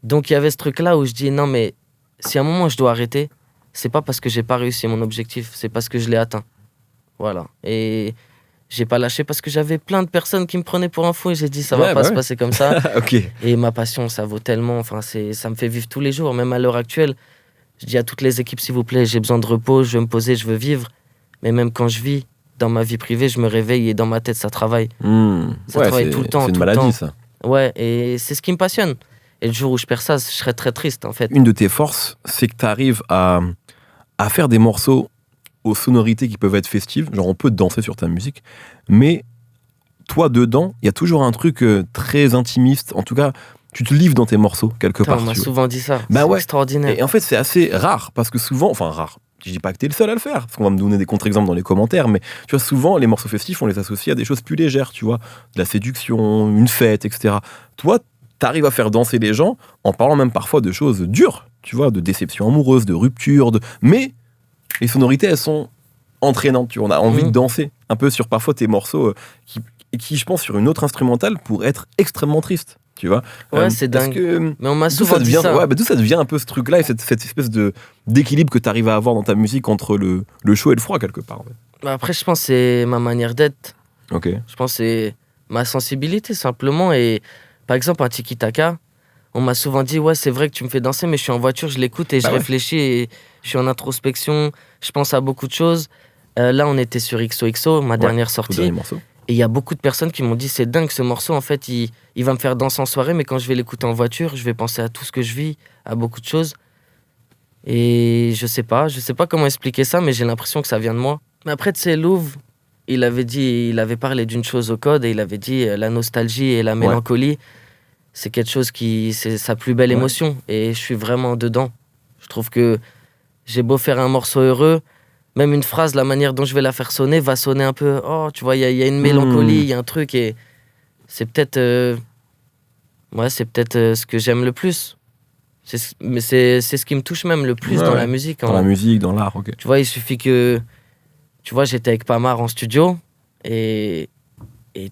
Donc il y avait ce truc-là où je dis, non mais si à un moment je dois arrêter, c'est pas parce que j'ai pas réussi mon objectif, c'est parce que je l'ai atteint. Voilà. Et j'ai pas lâché parce que j'avais plein de personnes qui me prenaient pour un fou et j'ai dit ça va pas se passer comme ça. Okay. Et ma passion, ça vaut tellement, enfin ça me fait vivre tous les jours, même à l'heure actuelle. Je dis à toutes les équipes, s'il vous plaît, j'ai besoin de repos, je veux me poser, je veux vivre. Mais même quand je vis, dans ma vie privée, je me réveille et dans ma tête, ça travaille. Ça travaille tout le temps. C'est une maladie, ça. Ouais, et c'est ce qui me passionne. Et le jour où je perds ça, je serais très triste, en fait. Une de tes forces, c'est que tu arrives à faire des morceaux aux sonorités qui peuvent être festives. Genre, on peut danser sur ta musique. Mais toi, dedans, il y a toujours un truc très intimiste. En tout cas, tu te livres dans tes morceaux, quelque part. On m'a souvent dit ça. Bah c'est extraordinaire. Et en fait, c'est assez rare. Parce que souvent, enfin, rare. Je dis pas que t'es le seul à le faire, parce qu'on va me donner des contre-exemples dans les commentaires, mais tu vois, souvent, les morceaux festifs, on les associe à des choses plus légères, tu vois, de la séduction, une fête, etc. Toi, t'arrives à faire danser les gens en parlant même parfois de choses dures, tu vois, de déception amoureuse, de rupture, mais les sonorités, elles sont entraînantes, tu vois, on a envie de danser un peu sur parfois tes morceaux qui, je pense, sur une autre instrumentale, pour être extrêmement triste. Tu vois, ouais, c'est dingue. Mais on m'a souvent dit ça. Ouais, d'où ça devient un peu ce truc-là et cette espèce d'équilibre que tu arrives à avoir dans ta musique entre le chaud et le froid, quelque part. En fait. Après, je pense que c'est ma manière d'être. Ok. Je pense que c'est ma sensibilité, simplement. Et par exemple, un tiki-taka, on m'a souvent dit, ouais, c'est vrai que tu me fais danser, mais je suis en voiture, je l'écoute et je réfléchis et je suis en introspection, je pense à beaucoup de choses. Là, on était sur XOXO, ma dernière sortie. Et il y a beaucoup de personnes qui m'ont dit, c'est dingue ce morceau, en fait, il va me faire danser en soirée, mais quand je vais l'écouter en voiture, je vais penser à tout ce que je vis, à beaucoup de choses. Et je sais pas comment expliquer ça, mais j'ai l'impression que ça vient de moi. Mais après, tu sais, Louvre, il avait parlé d'une chose au code et il avait dit la nostalgie et la mélancolie, c'est quelque chose c'est sa plus belle émotion. Et je suis vraiment dedans. Je trouve que j'ai beau faire un morceau heureux, même une phrase, la manière dont je vais la faire sonner va sonner un peu, oh, tu vois, il y a une mélancolie, il y a un truc, et c'est peut-être ce que j'aime le plus. Mais c'est ce qui me touche même le plus dans la musique. Dans la musique, dans l'art, ok. Tu vois, il suffit que... Tu vois, j'étais avec Pamar en studio, et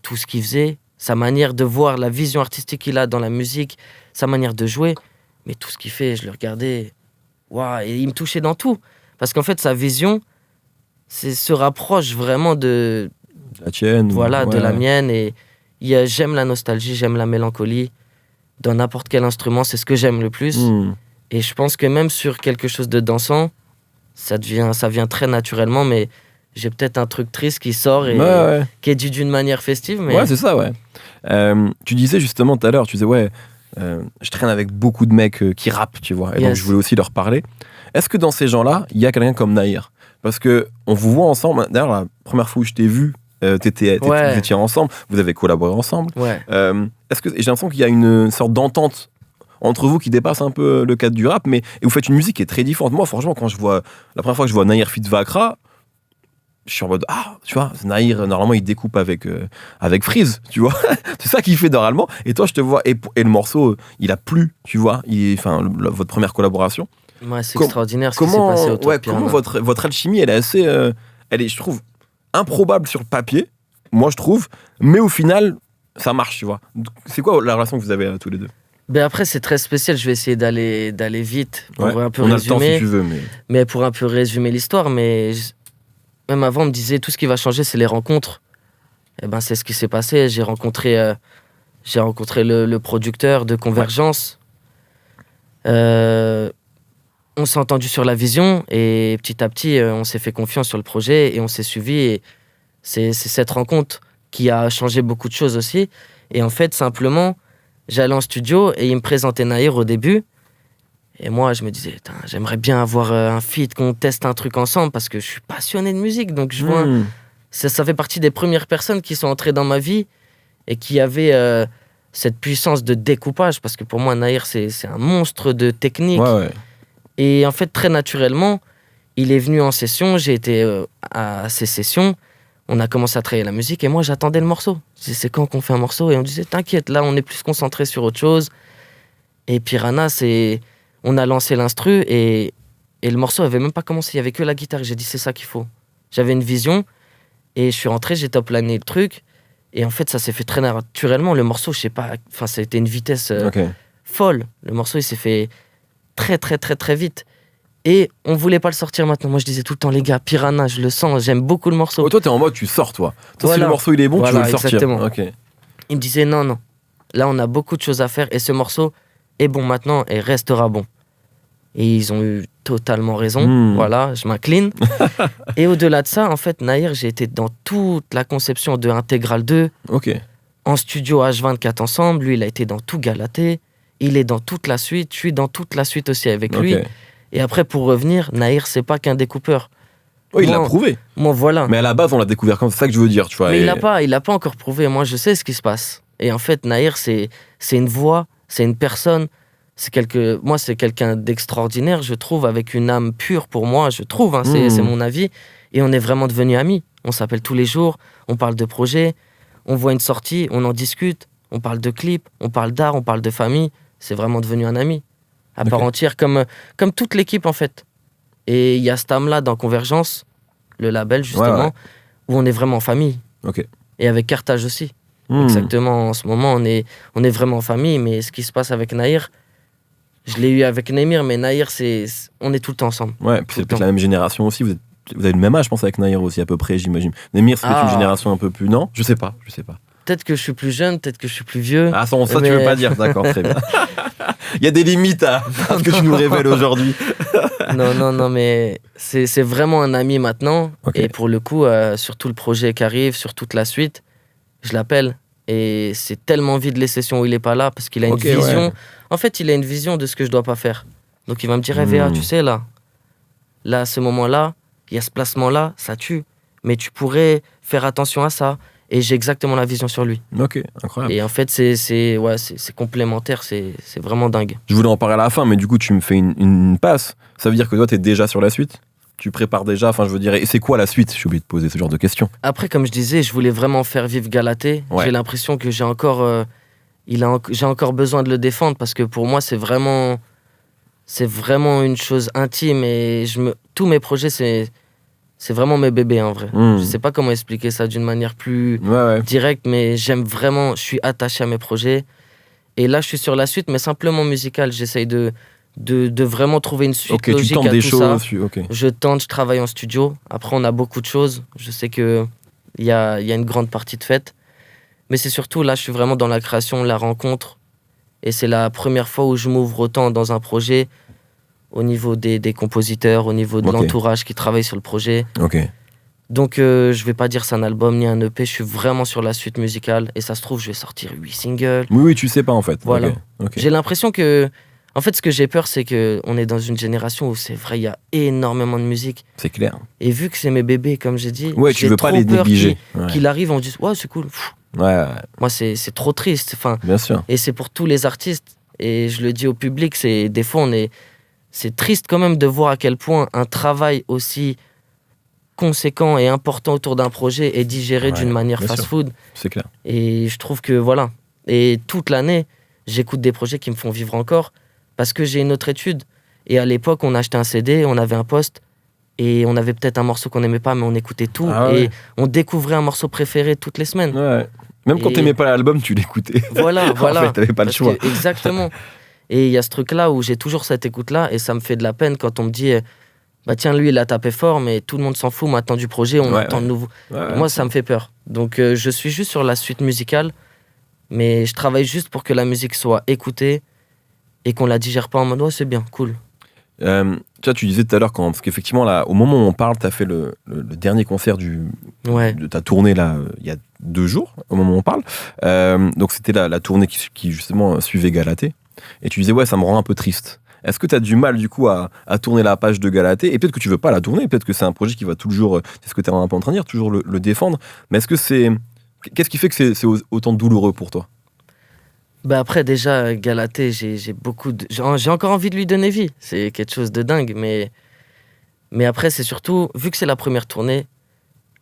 tout ce qu'il faisait, sa manière de voir, la vision artistique qu'il a dans la musique, sa manière de jouer, mais tout ce qu'il fait, je le regardais, waouh, et il me touchait dans tout. Parce qu'en fait, sa vision se rapproche vraiment de la tienne. Voilà, de la mienne. Et j'aime la nostalgie, j'aime la mélancolie. Dans n'importe quel instrument, c'est ce que j'aime le plus. Et je pense que même sur quelque chose de dansant, ça vient très naturellement, mais j'ai peut-être un truc triste qui sort et qui est dit d'une manière festive. Mais... Ouais, c'est ça, ouais. Tu disais justement tout à l'heure, tu disais, je traîne avec beaucoup de mecs qui rappent, tu vois. Et donc, je voulais aussi leur parler. Est-ce que dans ces gens-là, il y a quelqu'un comme Nahir ? Parce qu'on vous voit ensemble. D'ailleurs, la première fois où je t'ai vu, vous étiez ensemble, vous avez collaboré ensemble. Est-ce que j'ai l'impression qu'il y a une sorte d'entente entre vous qui dépasse un peu le cadre du rap, et vous faites une musique qui est très différente. Moi, franchement, la première fois que je vois Nahir feat Vakra, je suis en mode, tu vois, Nahir, normalement, il découpe avec Freeze, tu vois. C'est ça qu'il fait normalement. Et toi, je te vois, et le morceau, il a plu, tu vois, votre première collaboration. Ouais, c'est extraordinaire ce qui s'est passé autour de Comment votre alchimie, elle est assez, je trouve, improbable sur le papier, moi je trouve, mais au final, ça marche, tu vois. C'est quoi la relation que vous avez tous les deux ? Ben après, c'est très spécial. Je vais essayer d'aller vite pour un peu on résumer. a le temps si tu veux, mais pour un peu résumer l'histoire. Mais même avant, on me disait tout ce qui va changer, c'est les rencontres. Et ben, c'est ce qui s'est passé. J'ai rencontré le producteur de Convergence. On s'est entendu sur la vision et petit à petit, on s'est fait confiance sur le projet et on s'est suivi. Et c'est cette rencontre qui a changé beaucoup de choses aussi. Et en fait, simplement, j'allais en studio et il me présentait Nahir au début. Et moi, je me disais, j'aimerais bien avoir un feat, qu'on teste un truc ensemble parce que je suis passionné de musique. Donc, je vois, ça fait partie des premières personnes qui sont entrées dans ma vie et qui avaient cette puissance de découpage. Parce que pour moi, Nahir, c'est un monstre de technique. Ouais. Et en fait, très naturellement, il est venu en session. J'ai été à ses sessions. On a commencé à travailler la musique et moi, j'attendais le morceau. Je disais, c'est quand qu'on fait un morceau? Et on disait, t'inquiète, là, on est plus concentré sur autre chose. Et Piranha, on a lancé l'instru et le morceau avait même pas commencé. Il y avait que la guitare. J'ai dit, c'est ça qu'il faut. J'avais une vision et je suis rentré, j'ai top-liné le truc. Et en fait, ça s'est fait très naturellement. Le morceau, je sais pas, enfin, ça a été une vitesse folle. Le morceau, il s'est fait très, très, très, très vite. Et on voulait pas le sortir maintenant. Moi, je disais tout le temps, les gars, Piranha, je le sens, j'aime beaucoup le morceau. Oh, toi, t'es en mode, tu sors, toi. Voilà. Si le morceau, il est bon, tu veux le sortir. Exactement. Okay. Il me disait, non. Là, on a beaucoup de choses à faire et ce morceau est bon maintenant et restera bon. Et ils ont eu totalement raison. Voilà, je m'incline. Et au-delà de ça, en fait, Nahir, j'ai été dans toute la conception de Intégral 2. En studio H24 ensemble. Lui, il a été dans tout Galatée. Il est dans toute la suite. Je suis dans toute la suite aussi avec lui. Et après, pour revenir, Nahir, c'est pas qu'un découpeur. Oui, il l'a prouvé. Moi, voilà. Mais à la base, on l'a découvert comme ça que je veux dire, tu vois. Mais il l'a pas encore prouvé. Moi, je sais ce qui se passe. Et en fait, Nahir, c'est une voix, c'est une personne. Moi, c'est quelqu'un d'extraordinaire, je trouve, avec une âme pure pour moi, je trouve. C'est mon avis. Et on est vraiment devenus amis. On s'appelle tous les jours, on parle de projets, on voit une sortie, on en discute, on parle de clips, on parle d'art, on parle de famille. C'est vraiment devenu un ami. À part entière, comme toute l'équipe en fait. Et il y a cette âme-là dans Convergence, le label justement, où on est vraiment en famille. Et avec Carthage aussi. Exactement, en ce moment, on est vraiment en famille, mais ce qui se passe avec Nahir, je l'ai eu avec Némir, mais Nahir, on est tout le temps ensemble. Ouais, puis c'est peut-être la même génération aussi, vous avez le même âge, je pense, avec Nahir aussi, à peu près, j'imagine. Némir, c'est peut-être une génération un peu plus... Non, je sais pas. Peut-être que je suis plus jeune, peut-être que je suis plus vieux. Ah, ça tu veux pas dire, d'accord, très bien. Il y a des limites à ce que tu nous révèles aujourd'hui. Non, mais c'est vraiment un ami maintenant. Et pour le coup, sur tout le projet qui arrive, sur toute la suite, je l'appelle. Et c'est tellement vide les sessions où il est pas là, parce qu'il a une vision. Ouais. En fait, il a une vision de ce que je dois pas faire. Donc il va me dire, VA, tu sais, là, à ce moment-là, il y a ce placement-là, ça tue. Mais tu pourrais faire attention à ça. Et j'ai exactement la vision sur lui. Ok, incroyable. Et en fait, c'est complémentaire, c'est vraiment dingue. Je voulais en parler à la fin, mais du coup, tu me fais une passe. Ça veut dire que toi, t'es déjà sur la suite? Tu prépares déjà, enfin, je veux dire, et c'est quoi la suite? J'ai oublié de poser ce genre de questions. Après, comme je disais, je voulais vraiment faire vivre Galatée. Ouais. J'ai l'impression que j'ai encore besoin de le défendre, parce que pour moi, c'est vraiment une chose intime. Et tous mes projets, c'est vraiment mes bébés en vrai. Je sais pas comment expliquer ça d'une manière plus directe, mais j'aime vraiment, je suis attaché à mes projets. Et là, je suis sur la suite, mais simplement musicale. J'essaye de vraiment trouver une suite logique à tout ça. Je tente, je travaille en studio. Après, on a beaucoup de choses. Je sais qu'il y a une grande partie de fête. Mais c'est surtout, là, je suis vraiment dans la création, la rencontre. Et c'est la première fois où je m'ouvre autant dans un projet, au niveau des compositeurs, au niveau de l'entourage qui travaille sur le projet. Donc, je vais pas dire c'est un album ni un EP, je suis vraiment sur la suite musicale. Et ça se trouve, je vais sortir 8 singles. Oui, tu sais pas en fait. Voilà. J'ai l'impression que... En fait, ce que j'ai peur, c'est qu'on est dans une génération où c'est vrai, il y a énormément de musique. C'est clair. Et vu que c'est mes bébés, comme j'ai dit, tu veux pas les négliger. Qu'il arrive, on dit « Ouais, c'est cool. » Moi, c'est trop triste. Enfin, bien sûr. Et c'est pour tous les artistes. Et je le dis au public, des fois, c'est triste quand même de voir à quel point un travail aussi conséquent et important autour d'un projet est digéré d'une manière fast-food. C'est clair. Et je trouve que voilà. Et toute l'année, j'écoute des projets qui me font vivre encore parce que j'ai une autre étude. Et à l'époque, on achetait un CD, on avait un poste et on avait peut-être un morceau qu'on n'aimait pas, mais on écoutait tout et on découvrait un morceau préféré toutes les semaines. Même quand t'aimais pas l'album, tu l'écoutais. Voilà. En fait, t'avais pas le choix. Exactement. Et il y a ce truc-là où j'ai toujours cette écoute-là, et ça me fait de la peine quand on me dit bah tiens, lui, il a tapé fort, mais tout le monde s'en fout maintenant du projet, on attend de nouveau. Moi, ça me fait peur. Donc, je suis juste sur la suite musicale, mais je travaille juste pour que la musique soit écoutée et qu'on la digère pas en mode, c'est bien, cool. Tu disais tout à l'heure, parce qu'effectivement, là, au moment où on parle, t'as fait le dernier concert de ta tournée, là, il y a 2 jours, au moment où on parle. Donc, c'était la tournée qui justement, suivait Galatée. Et tu disais, ouais, ça me rend un peu triste. Est-ce que tu as du mal, du coup, à tourner la page de Galatée? Et peut-être que tu veux pas la tourner, peut-être que c'est un projet qui va toujours, c'est ce que tu es un peu en train de dire, toujours le défendre. Mais est-ce que qu'est-ce qui fait que c'est autant douloureux pour toi? Bah après, déjà, Galatée, j'ai encore envie de lui donner vie. C'est quelque chose de dingue. Mais après, c'est surtout, vu que c'est la première tournée,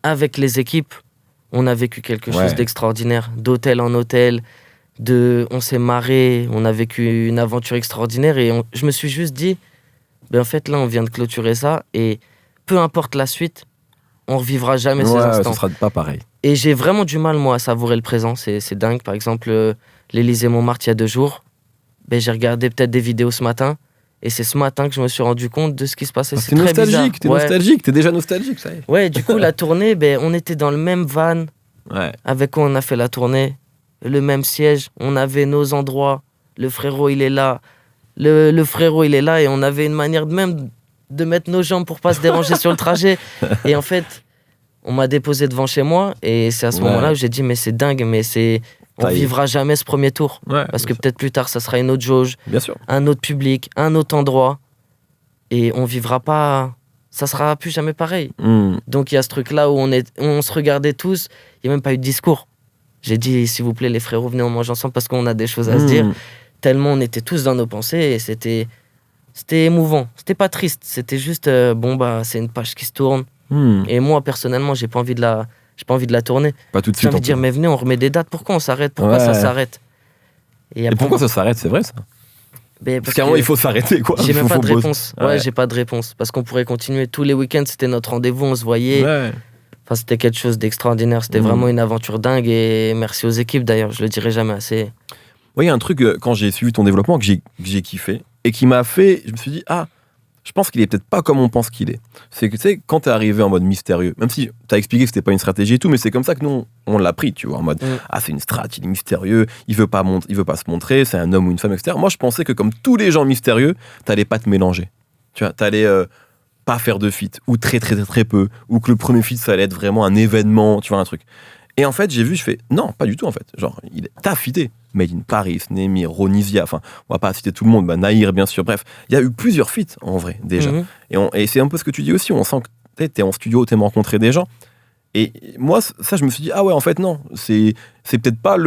avec les équipes, on a vécu quelque chose d'extraordinaire. D'hôtel en hôtel, on s'est marré, on a vécu une aventure extraordinaire. Et je me suis juste dit, en fait, là, on vient de clôturer ça. Et peu importe la suite, on revivra jamais ces instants. Ce sera pas pareil. Et j'ai vraiment du mal, moi, à savourer le présent. C'est dingue. Par exemple, l'Élysée-Montmartre, il y a 2 jours, j'ai regardé peut-être des vidéos ce matin. Et c'est ce matin que je me suis rendu compte de ce qui se passait. C'est très bizarre. T'es nostalgique, t'es déjà nostalgique, ça y est. Ouais, du coup, la tournée, on était dans le même van avec quoi on a fait la tournée. Le même siège, on avait nos endroits. Le frérot, il est là. Le frérot, il est là. Et on avait une manière de mettre nos jambes pour pas se déranger sur le trajet. Et en fait, on m'a déposé devant chez moi. Et c'est à ce moment-là où j'ai dit, mais c'est dingue, on vivra jamais ce premier tour. Parce que peut-être plus tard, ça sera une autre jauge, un autre public, un autre endroit. Et on vivra pas... Ça sera plus jamais pareil. Donc il y a ce truc-là où on se regardait tous. Il n'y a même pas eu de discours. J'ai dit, s'il vous plaît, les frérots, venez, on mange ensemble parce qu'on a des choses à se dire. Tellement on était tous dans nos pensées et c'était émouvant. C'était pas triste. C'était juste, c'est une page qui se tourne. Et moi, personnellement, j'ai pas envie de la tourner. Pas tout de suite. J'ai envie de dire, mais venez, on remet des dates. Pourquoi on s'arrête? Pourquoi ça s'arrête? Et pourquoi ça s'arrête? C'est vrai, ça? Parce qu'à un moment, il faut s'arrêter, quoi. J'ai même pas de réponse. J'ai pas de réponse. Parce qu'on pourrait continuer tous les week-ends. C'était notre rendez-vous, on se voyait. Enfin, c'était quelque chose d'extraordinaire. C'était vraiment une aventure dingue. Et merci aux équipes, d'ailleurs. Je le dirai jamais assez. Il y a un truc, quand j'ai suivi ton développement, que j'ai kiffé. Et qui m'a fait... Je me suis dit, je pense qu'il est peut-être pas comme on pense qu'il est. C'est que, tu sais, quand t'es arrivé en mode mystérieux, même si t'as expliqué que c'était pas une stratégie et tout, mais c'est comme ça que nous, on l'a pris, tu vois, en mode, c'est une strat, il est mystérieux, il veut pas se montrer, c'est un homme ou une femme, etc. Moi, je pensais que comme tous les gens mystérieux, t'allais pas te mélanger. Tu vois, t'allais pas faire de feat, ou très, très, très, très peu, ou que le premier feat, ça allait être vraiment un événement, tu vois, un truc. Et en fait, je fais, non, pas du tout, en fait. Genre, t'as fité. Made in Paris, Némir, Ronisia, enfin, on va pas citer tout le monde, Naïr, bien sûr, bref. Il y a eu plusieurs feats, en vrai, déjà. Et c'est un peu ce que tu dis aussi, on sent que t'es en studio, t'aimes rencontrer des gens. Et moi, ça, je me suis dit, en fait, non, c'est peut-être pas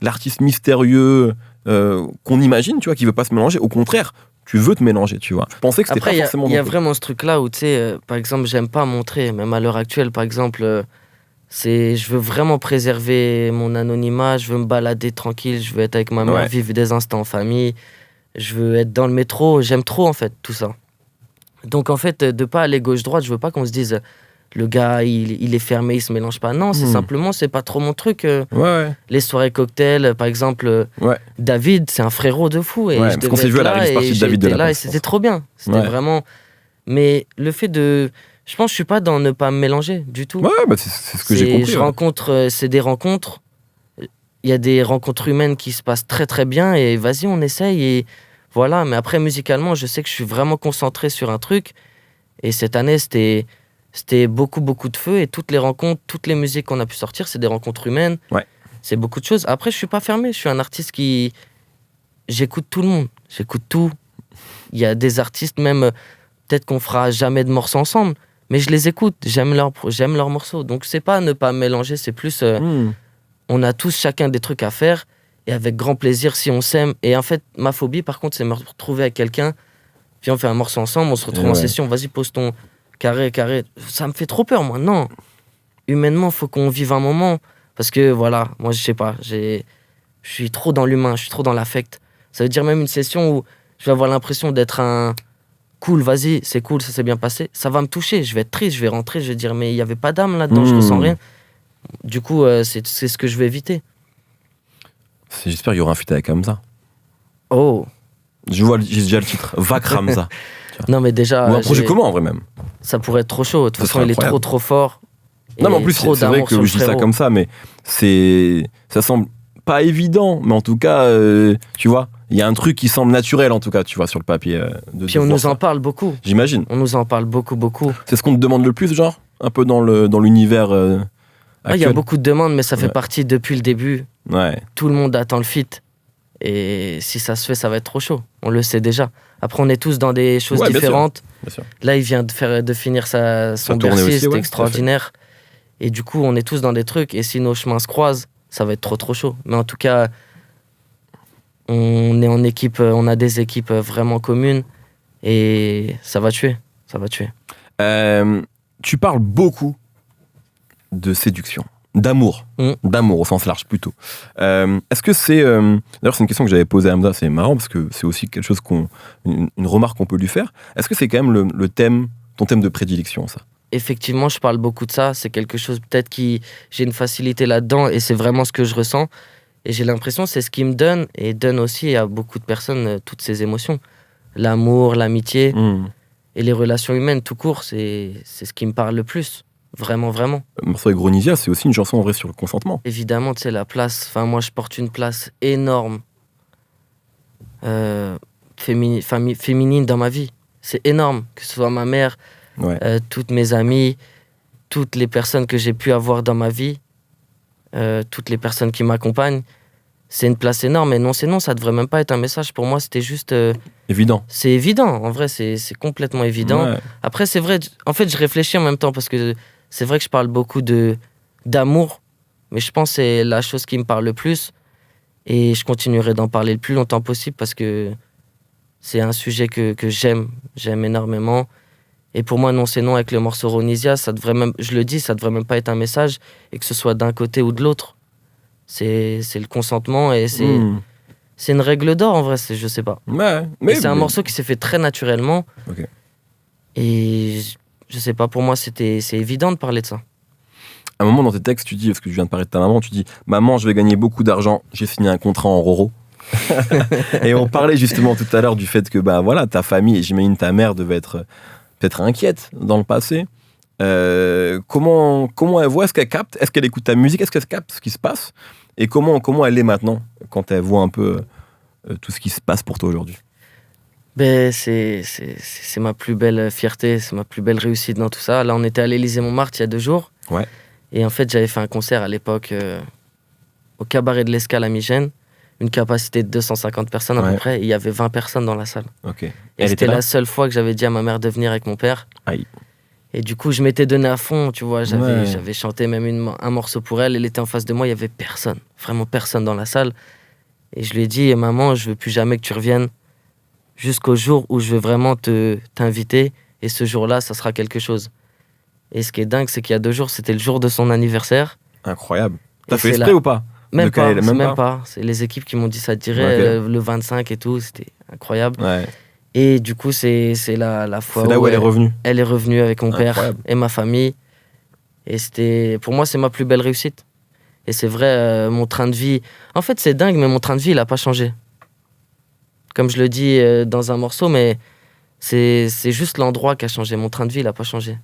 l'artiste mystérieux qu'on imagine, tu vois, qui veut pas se mélanger. Au contraire, tu veux te mélanger, tu vois. Je pensais que c'était pas forcément... Il y a vraiment ce truc-là où, tu sais, par exemple, j'aime pas montrer, même à l'heure actuelle, par exemple... je veux vraiment préserver mon anonymat, je veux me balader tranquille, je veux être avec ma mère, vivre des instants en famille, je veux être dans le métro, j'aime trop en fait tout ça. Donc en fait, de pas aller gauche-droite, je veux pas qu'on se dise le gars il est fermé, il se mélange pas. Non, c'est simplement, c'est pas trop mon truc. Les soirées cocktails, par exemple, David, c'est un frérot de fou. Et parce qu'on s'est vu à la release partie de David de la Place. Et c'était trop bien, c'était vraiment... Mais le fait de... Je pense que je suis pas dans ne pas me mélanger du tout. C'est ce que j'ai compris. Je rencontre, c'est des rencontres. Il y a des rencontres humaines qui se passent très très bien et vas-y, on essaye et voilà. Mais après, musicalement, je sais que je suis vraiment concentré sur un truc. Et cette année, c'était beaucoup de feu et toutes les rencontres, toutes les musiques qu'on a pu sortir, c'est des rencontres humaines. C'est beaucoup de choses. Après, je suis pas fermé. Je suis un artiste qui... J'écoute tout le monde. J'écoute tout. Il y a des artistes même... Peut-être qu'on fera jamais de morceaux ensemble. Mais je les écoute, j'aime leurs morceaux. Donc c'est pas ne pas mélanger, c'est plus... On a tous chacun des trucs à faire, et avec grand plaisir si on s'aime. Et en fait, ma phobie, par contre, c'est me retrouver avec quelqu'un, puis on fait un morceau ensemble, on se retrouve en session, vas-y, pose ton carré. Ça me fait trop peur, moi, non. Humainement, faut qu'on vive un moment. Parce que, voilà, moi, je sais pas, je suis trop dans l'humain, je suis trop dans l'affect. Ça veut dire même une session où je vais avoir l'impression d'être un... Cool, vas-y, c'est cool, ça s'est bien passé. Ça va me toucher, je vais être triste, je vais rentrer, je vais dire, mais il n'y avait pas d'âme là-dedans, je ressens rien. Du coup, c'est ce que je veux éviter. J'espère qu'il y aura un feat avec Hamza. Oh. J'ai déjà le titre. Vac Hamza. Non, mais déjà. Ou un projet commun en vrai même. Ça pourrait être trop chaud. De toute façon, il est trop fort. Non, mais en plus, c'est vrai que je dis ça comme ça, mais ça semble pas évident, mais en tout cas, tu vois, il y a un truc qui semble naturel, en tout cas, tu vois, sur le papier. Puis on nous en parle beaucoup. J'imagine. On nous en parle beaucoup. C'est ce qu'on te demande le plus, genre, un peu dans l'univers il y a beaucoup de demandes, mais ça fait partie depuis le début. Ouais. Tout le monde attend le feat. Et si ça se fait, ça va être trop chaud. On le sait déjà. Après, on est tous dans des choses différentes. Bien sûr. Là, il vient de finir son Bercy, c'était extraordinaire. Et du coup, on est tous dans des trucs. Et si nos chemins se croisent, ça va être trop chaud. Mais en tout cas, on est en équipe, on a des équipes vraiment communes. Et ça va tuer. Tu parles beaucoup de séduction. D'amour au sens large plutôt. Est-ce que c'est... D'ailleurs, c'est une question que j'avais posée à Hamza, c'est marrant parce que c'est aussi quelque chose une remarque qu'on peut lui faire. Est-ce que c'est quand même ton thème de prédilection, ça? Effectivement, je parle beaucoup de ça. C'est quelque chose, peut-être j'ai une facilité là-dedans et c'est vraiment ce que je ressens. Et j'ai l'impression que c'est ce qui me donne et donne aussi à beaucoup de personnes toutes ces émotions. L'amour, l'amitié et les relations humaines tout court, c'est ce qui me parle le plus. Vraiment. Le morceau avec Ronisia, c'est aussi une chanson en vrai sur le consentement. Évidemment, tu sais, la place. Enfin, moi, je porte une place énorme féminine dans ma vie. C'est énorme. Que ce soit ma mère, toutes mes amies, toutes les personnes que j'ai pu avoir dans ma vie, toutes les personnes qui m'accompagnent. C'est une place énorme. Et non, ça devrait même pas être un message. Pour moi, c'était juste... évident. C'est évident. En vrai, c'est complètement évident. Ouais. Après, c'est vrai. En fait, je réfléchis en même temps parce que c'est vrai que je parle beaucoup d'amour. Mais je pense que c'est la chose qui me parle le plus. Et je continuerai d'en parler le plus longtemps possible parce que c'est un sujet que j'aime. J'aime énormément. Et pour moi, non, c'est non avec le morceau Ronisia. Ça devrait même, je le dis, ça devrait même pas être un message. Et que ce soit d'un côté ou de l'autre. C'est le consentement et c'est une règle d'or en vrai, je sais pas. Mais c'est un morceau qui s'est fait très naturellement. Okay. Et je sais pas, pour moi c'est évident de parler de ça. À un moment dans tes textes, tu dis, parce que je viens de parler de ta maman, tu dis « Maman, je vais gagner beaucoup d'argent, j'ai signé un contrat en Roro. » Et on parlait justement tout à l'heure du fait que ta famille, et j'imagine ta mère, devait être peut-être inquiète dans le passé. Comment elle voit, est-ce qu'elle capte, est-ce qu'elle écoute ta musique, est-ce qu'elle capte ce qui se passe et comment elle est maintenant quand elle voit un peu tout ce qui se passe pour toi aujourd'hui? C'est ma plus belle fierté, c'est ma plus belle réussite dans tout ça. Là on était à l'Élysée-Montmartre il y a 2 jours et en fait j'avais fait un concert à l'époque au cabaret de l'Escale à Migène, une capacité de 250 personnes à peu près, et il y avait 20 personnes dans la salle. Et c'était la seule fois que j'avais dit à ma mère de venir avec mon père. Aïe. Et du coup, je m'étais donné à fond, tu vois. J'avais chanté même un morceau pour elle. Elle était en face de moi, il n'y avait personne. Vraiment personne dans la salle. Et je lui ai dit, maman, je veux plus jamais que tu reviennes jusqu'au jour où je vais vraiment t'inviter. Et ce jour-là, ça sera quelque chose. Et ce qui est dingue, c'est qu'il y a 2 jours, c'était le jour de son anniversaire. Incroyable. T'as fait exprès ou pas? Même pas. C'est les équipes qui m'ont dit ça dirait le 25 et tout. C'était incroyable. Ouais. Et du coup, c'est la fois c'est là où elle est revenue. Elle est revenue avec mon père et ma famille. Et pour moi, c'est ma plus belle réussite. Et c'est vrai, mon train de vie... En fait, c'est dingue, mais mon train de vie, il n'a pas changé. Comme je le dis dans un morceau, mais c'est juste l'endroit qui a changé. Mon train de vie, il n'a pas changé.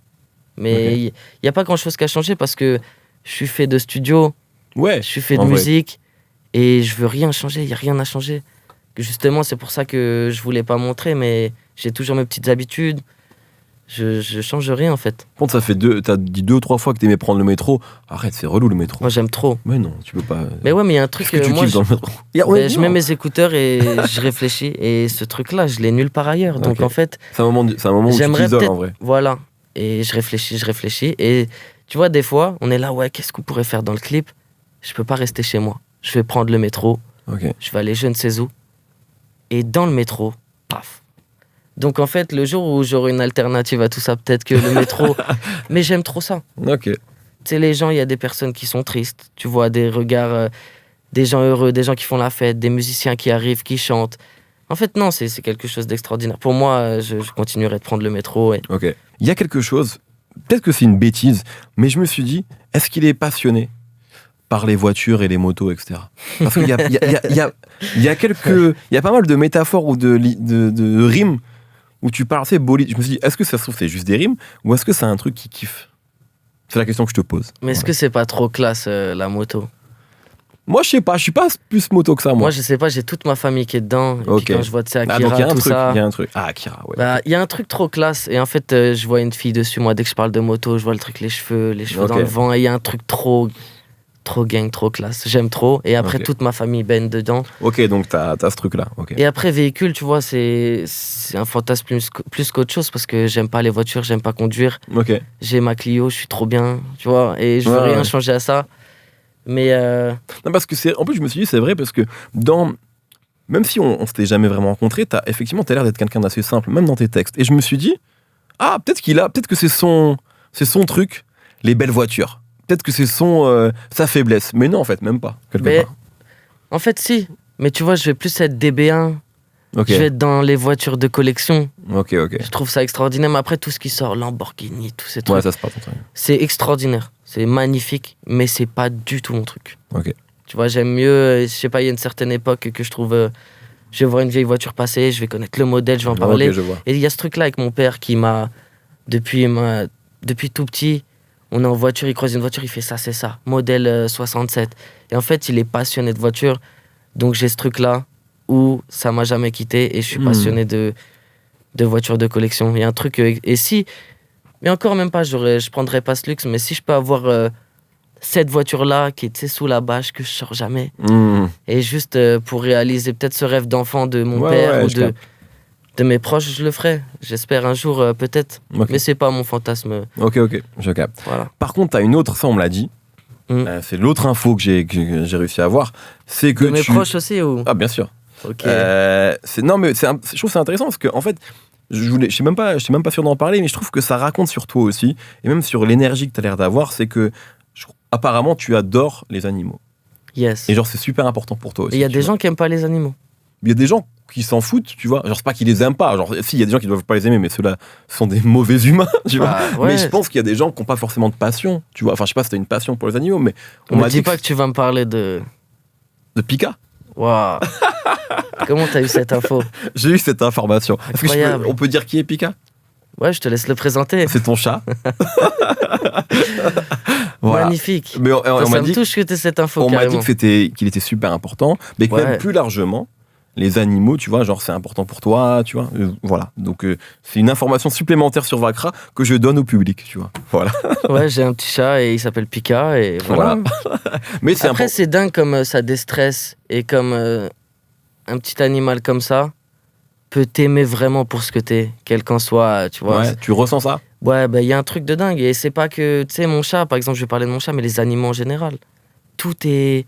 Mais il n'y a pas grand-chose qui a changé parce que je suis fait de studio, je suis fait de musique, et je veux rien changer, il n'y a rien à changer. Justement, c'est pour ça que je voulais pas montrer, mais j'ai toujours mes petites habitudes. Je change rien en fait. Quand t'as dit 2 ou 3 fois que t'aimais prendre le métro. Arrête, c'est relou le métro. Moi j'aime trop. Mais non, tu peux pas. Mais ouais, mais il y a un truc que tu kiffes dans le métro. Je mets mes écouteurs et je réfléchis. Et ce truc-là, je l'ai nulle part ailleurs. Donc en fait. C'est un moment où tu t'isoles en vrai. Voilà. Et je réfléchis. Et tu vois, des fois, on est là, qu'est-ce qu'on pourrait faire dans le clip? Je peux pas rester chez moi. Je vais prendre le métro. Je vais aller je ne sais où. Et dans le métro, paf. Donc en fait, le jour où j'aurai une alternative à tout ça, peut-être que le métro... Mais j'aime trop ça. Tu sais, les gens, il y a des personnes qui sont tristes. Tu vois des regards, des gens heureux, des gens qui font la fête, des musiciens qui arrivent, qui chantent. En fait, non, c'est quelque chose d'extraordinaire. Pour moi, je continuerai de prendre le métro. Il y a quelque chose, peut-être que c'est une bêtise, mais je me suis dit, est-ce qu'il est passionné par les voitures et les motos, etc. Parce qu'il y a, il y a pas mal de métaphores ou de rimes où tu parles, c'est bolide. Je me suis dit, est-ce que ça se trouve c'est juste des rimes ou est-ce que c'est un truc qui kiffe? C'est la question que je te pose. Mais est-ce que c'est pas trop classe la moto? Moi, je sais pas, je suis pas plus moto que ça, moi. Moi, je sais pas, j'ai toute ma famille qui est dedans. Et puis quand je vois, tu sais, Akira, donc il y a un tout truc, ça. il y a un truc. Ah, Akira, ouais. Bah, il y a un truc trop classe. Et en fait, je vois une fille dessus. Moi, dès que je parle de moto, je vois le truc, les cheveux dans le vent. Et il y a un truc trop gang, trop classe. J'aime trop. Et après, toute ma famille baigne dedans. Ok, donc t'as ce truc-là. Okay. Et après, véhicule, tu vois, c'est un fantasme plus qu'autre chose parce que j'aime pas les voitures, j'aime pas conduire. Ok. J'ai ma Clio, je suis trop bien, tu vois. Et je veux rien changer à ça. Mais non, parce que en plus je me suis dit c'est vrai parce que même si on s'était jamais vraiment rencontré, t'as l'air d'être quelqu'un d'assez simple même dans tes textes et je me suis dit peut-être que c'est son truc, les belles voitures, peut-être que c'est sa faiblesse, mais non en fait même pas quelque part. En fait si, mais tu vois je vais plus être DB1. Je vais être dans les voitures de collection. Ok. Je trouve ça extraordinaire. Mais après, tout ce qui sort, Lamborghini, tous ces trucs, ouais, ça se passe. C'est extraordinaire. C'est magnifique, mais c'est pas du tout mon truc. Ok. Tu vois, j'aime mieux, je sais pas, il y a une certaine époque que je trouve... je vais voir une vieille voiture passer, je vais connaître le modèle, je vais en parler. Okay, je vois. Et il y a ce truc-là avec mon père qui m'a... Depuis tout petit, on est en voiture, il croise une voiture, il fait ça, c'est ça. Modèle 67. Et en fait, il est passionné de voiture. Donc j'ai ce truc-là où ça m'a jamais quitté et je suis passionné de voitures de collection. Il y a un truc... et si... Mais encore même pas, je prendrais pas ce luxe, mais si je peux avoir cette voiture-là qui est sous la bâche, que je sors jamais, et juste pour réaliser peut-être ce rêve d'enfant de mon père ou de mes proches, je le ferai. J'espère un jour, peut-être. Mais c'est pas mon fantasme. Ok, je capte. Voilà. Par contre, t'as une autre, ça on me l'a dit, c'est l'autre info que j'ai réussi à avoir, c'est que mes proches aussi ou... Ah bien sûr. Ok. Non mais je trouve que c'est intéressant parce que en fait, je suis même pas sûr d'en parler, mais je trouve que ça raconte sur toi aussi et même sur l'énergie que t'as l'air d'avoir, c'est que apparemment tu adores les animaux. Yes. Et genre c'est super important pour toi aussi. Il y a des gens qui aiment pas les animaux. Il y a des gens qui s'en foutent, tu vois. Genre c'est pas qu'ils les aiment pas, genre si il y a des gens qui doivent pas les aimer, mais ceux-là sont des mauvais humains, tu vois. Ouais. Mais je pense qu'il y a des gens qui ont pas forcément de passion, tu vois. Enfin je sais pas si t'as une passion pour les animaux, mais on m'a dit pas que tu vas me parler de Pika. Waouh. Comment t'as eu cette info? J'ai eu cette information. Est-ce que on peut dire qui est Pika? Ouais, je te laisse le présenter. C'est ton chat. Voilà. Magnifique. Mais on ça me touche que tu aies cette info. On m'a dit qu'il était super important, mais que même plus largement, les animaux, tu vois, genre c'est important pour toi, tu vois. Voilà. Donc c'est une information supplémentaire sur Vacra que je donne au public, tu vois. Voilà. Ouais, j'ai un petit chat et il s'appelle Pika et voilà. Mais après, c'est dingue comme ça déstresse et comme un petit animal comme ça peut t'aimer vraiment pour ce que t'es, quel qu'en soit, tu vois. Ouais, tu ressens ça? Ouais, bah, y a un truc de dingue. Et c'est pas que, tu sais, mon chat, par exemple, je vais parler de mon chat, mais les animaux en général. Tout est...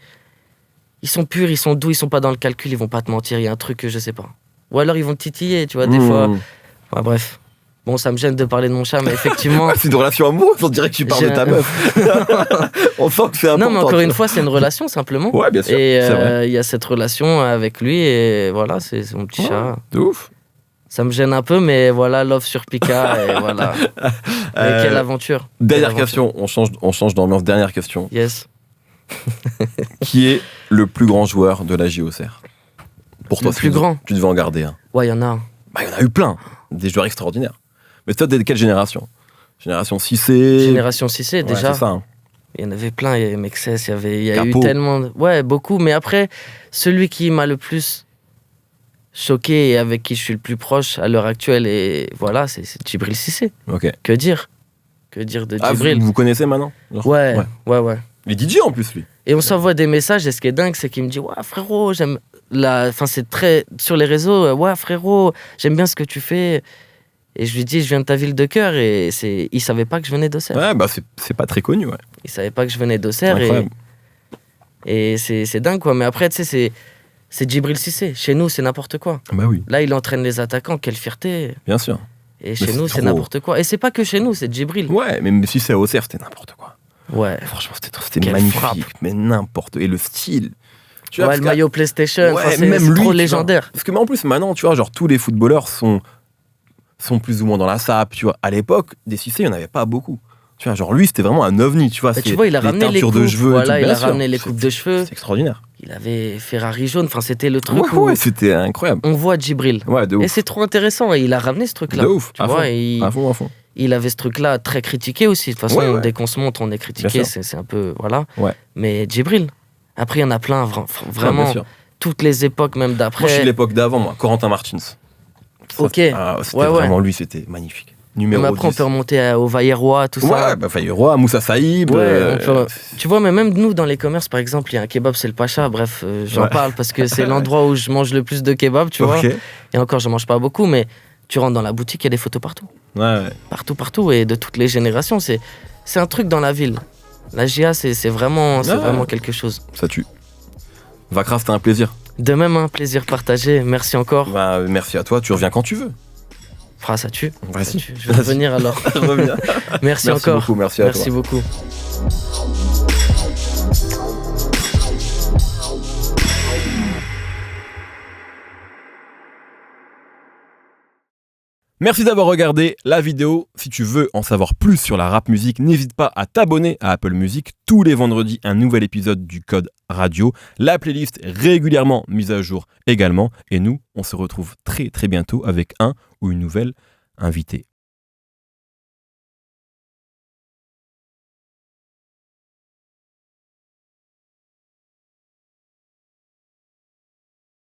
Ils sont purs, ils sont doux, ils sont pas dans le calcul, ils vont pas te mentir, il y a un truc que je sais pas. Ou alors ils vont te titiller, tu vois, des fois. Ouais, bref. Bon, ça me gêne de parler de mon chat, mais effectivement... c'est une relation amoureuse, on dirait que tu parles de ta meuf. On sent que c'est important. Non, mais encore une fois, c'est une relation, simplement. Ouais, bien sûr. Et il y a cette relation avec lui, et voilà, c'est mon petit chat. De ouf. Ça me gêne un peu, mais voilà, love sur Pika, et voilà. Quelle aventure. Dernière question, on change d'ambiance. Dernière question. Yes. Qui est le plus grand joueur de la JOCR? Pour toi, le plus grand. Tu devais en garder un. Ouais, il y en a. Bah, il y en a eu plein. Des joueurs extraordinaires. Mais toi, de quelle génération? Génération 6C? Génération 6C, déjà. Ouais, c'est ça. Hein. Il y en avait plein. Il y a eu Mexès, il y a eu tellement... Ouais, beaucoup. Mais après, celui qui m'a le plus choqué et avec qui je suis le plus proche à l'heure actuelle, et voilà, c'est Djibril Cissé. Ok. Que dire de Djibril? Vous connaissez maintenant? Genre, ouais. Il est DJ en plus, lui. Et on s'envoie des messages, et ce qui est dingue, c'est qu'il me dit « Ouais, frérot, j'aime... » Enfin, c'est très... Sur les réseaux, « Ouais, frérot, j'aime bien ce que tu fais. » Et je lui dis « Je viens de ta ville de cœur. » Et il savait pas que je venais d'Auxerre. Ouais, bah c'est pas très connu, ouais. Il savait pas que je venais d'Auxerre. Et c'est dingue, quoi. Mais après, tu sais, c'est Djibril Cissé. Chez nous, c'est n'importe quoi. Bah oui. Là, il entraîne les attaquants. Quelle fierté. Bien sûr. Et chez nous, c'est n'importe quoi. Et c'est pas que chez nous, c'est Djibril. Ouais, mais si c'est à Auxerre, c'était n'importe quoi. Ouais. Franchement, c'était magnifique. Frappe. Mais n'importe. Et le style. Tu vois, le maillot PlayStation, ouais, c'est même lui, trop légendaire. Parce que en plus, maintenant, tu vois, genre tous les footballeurs sont plus ou moins dans la sape, tu vois. À l'époque, des Cissé, il n'y en avait pas beaucoup. Tu vois, genre lui, c'était vraiment un ovni, tu vois. Bah, tu vois, il a ramené les coupes, de cheveux. voilà, tout, il a sûr. ramené les coupes de cheveux. C'est extraordinaire. Il avait Ferrari jaune, enfin, c'était le truc où Ouais, c'était incroyable. on voit Djibril. Ouais, de ouf. Et c'est trop intéressant, et il a ramené ce truc-là. De ouf, tu vois, et à fond. il avait ce truc-là très critiqué aussi. De toute façon, Ouais. dès qu'on se monte, on est critiqué, c'est un peu, voilà. Ouais. Mais Djibril, après, il y en a plein, vraiment, bien sûr. toutes les époques, même d'après. Moi, je suis l'époque d'avant, moi. Corentin Martins. Ça, Ok. C'était vraiment lui, c'était magnifique. Numéro Même après, 10. on peut remonter au Vailleroy, tout ça. Ouais, bah Fayeroy, Moussa Saïb. Ouais, tu vois, mais même nous, dans les commerces, par exemple, il y a un kebab, c'est le Pacha. Bref, j'en parle parce que c'est l'endroit où je mange le plus de kebab, tu vois. Et encore, je mange pas beaucoup, mais tu rentres dans la boutique, il y a des photos partout. Ouais. Partout, et de toutes les générations. C'est un truc dans la ville. La GIA, c'est vraiment quelque chose. Ça tue. Vakra, c'était un plaisir. De même, un plaisir partagé. Merci encore. Bah, merci à toi, tu reviens quand tu veux. Ça tue. Vas-y. Je vais revenir alors. Reviens. Merci encore. Beaucoup, merci à toi. Merci beaucoup. Merci d'avoir regardé la vidéo. Si tu veux en savoir plus sur la rap musique, n'hésite pas à t'abonner à Apple Music. Tous les vendredis, un nouvel épisode du Code Radio. La playlist est régulièrement mise à jour également. Et nous, on se retrouve très très bientôt avec un ou une nouvelle invitée.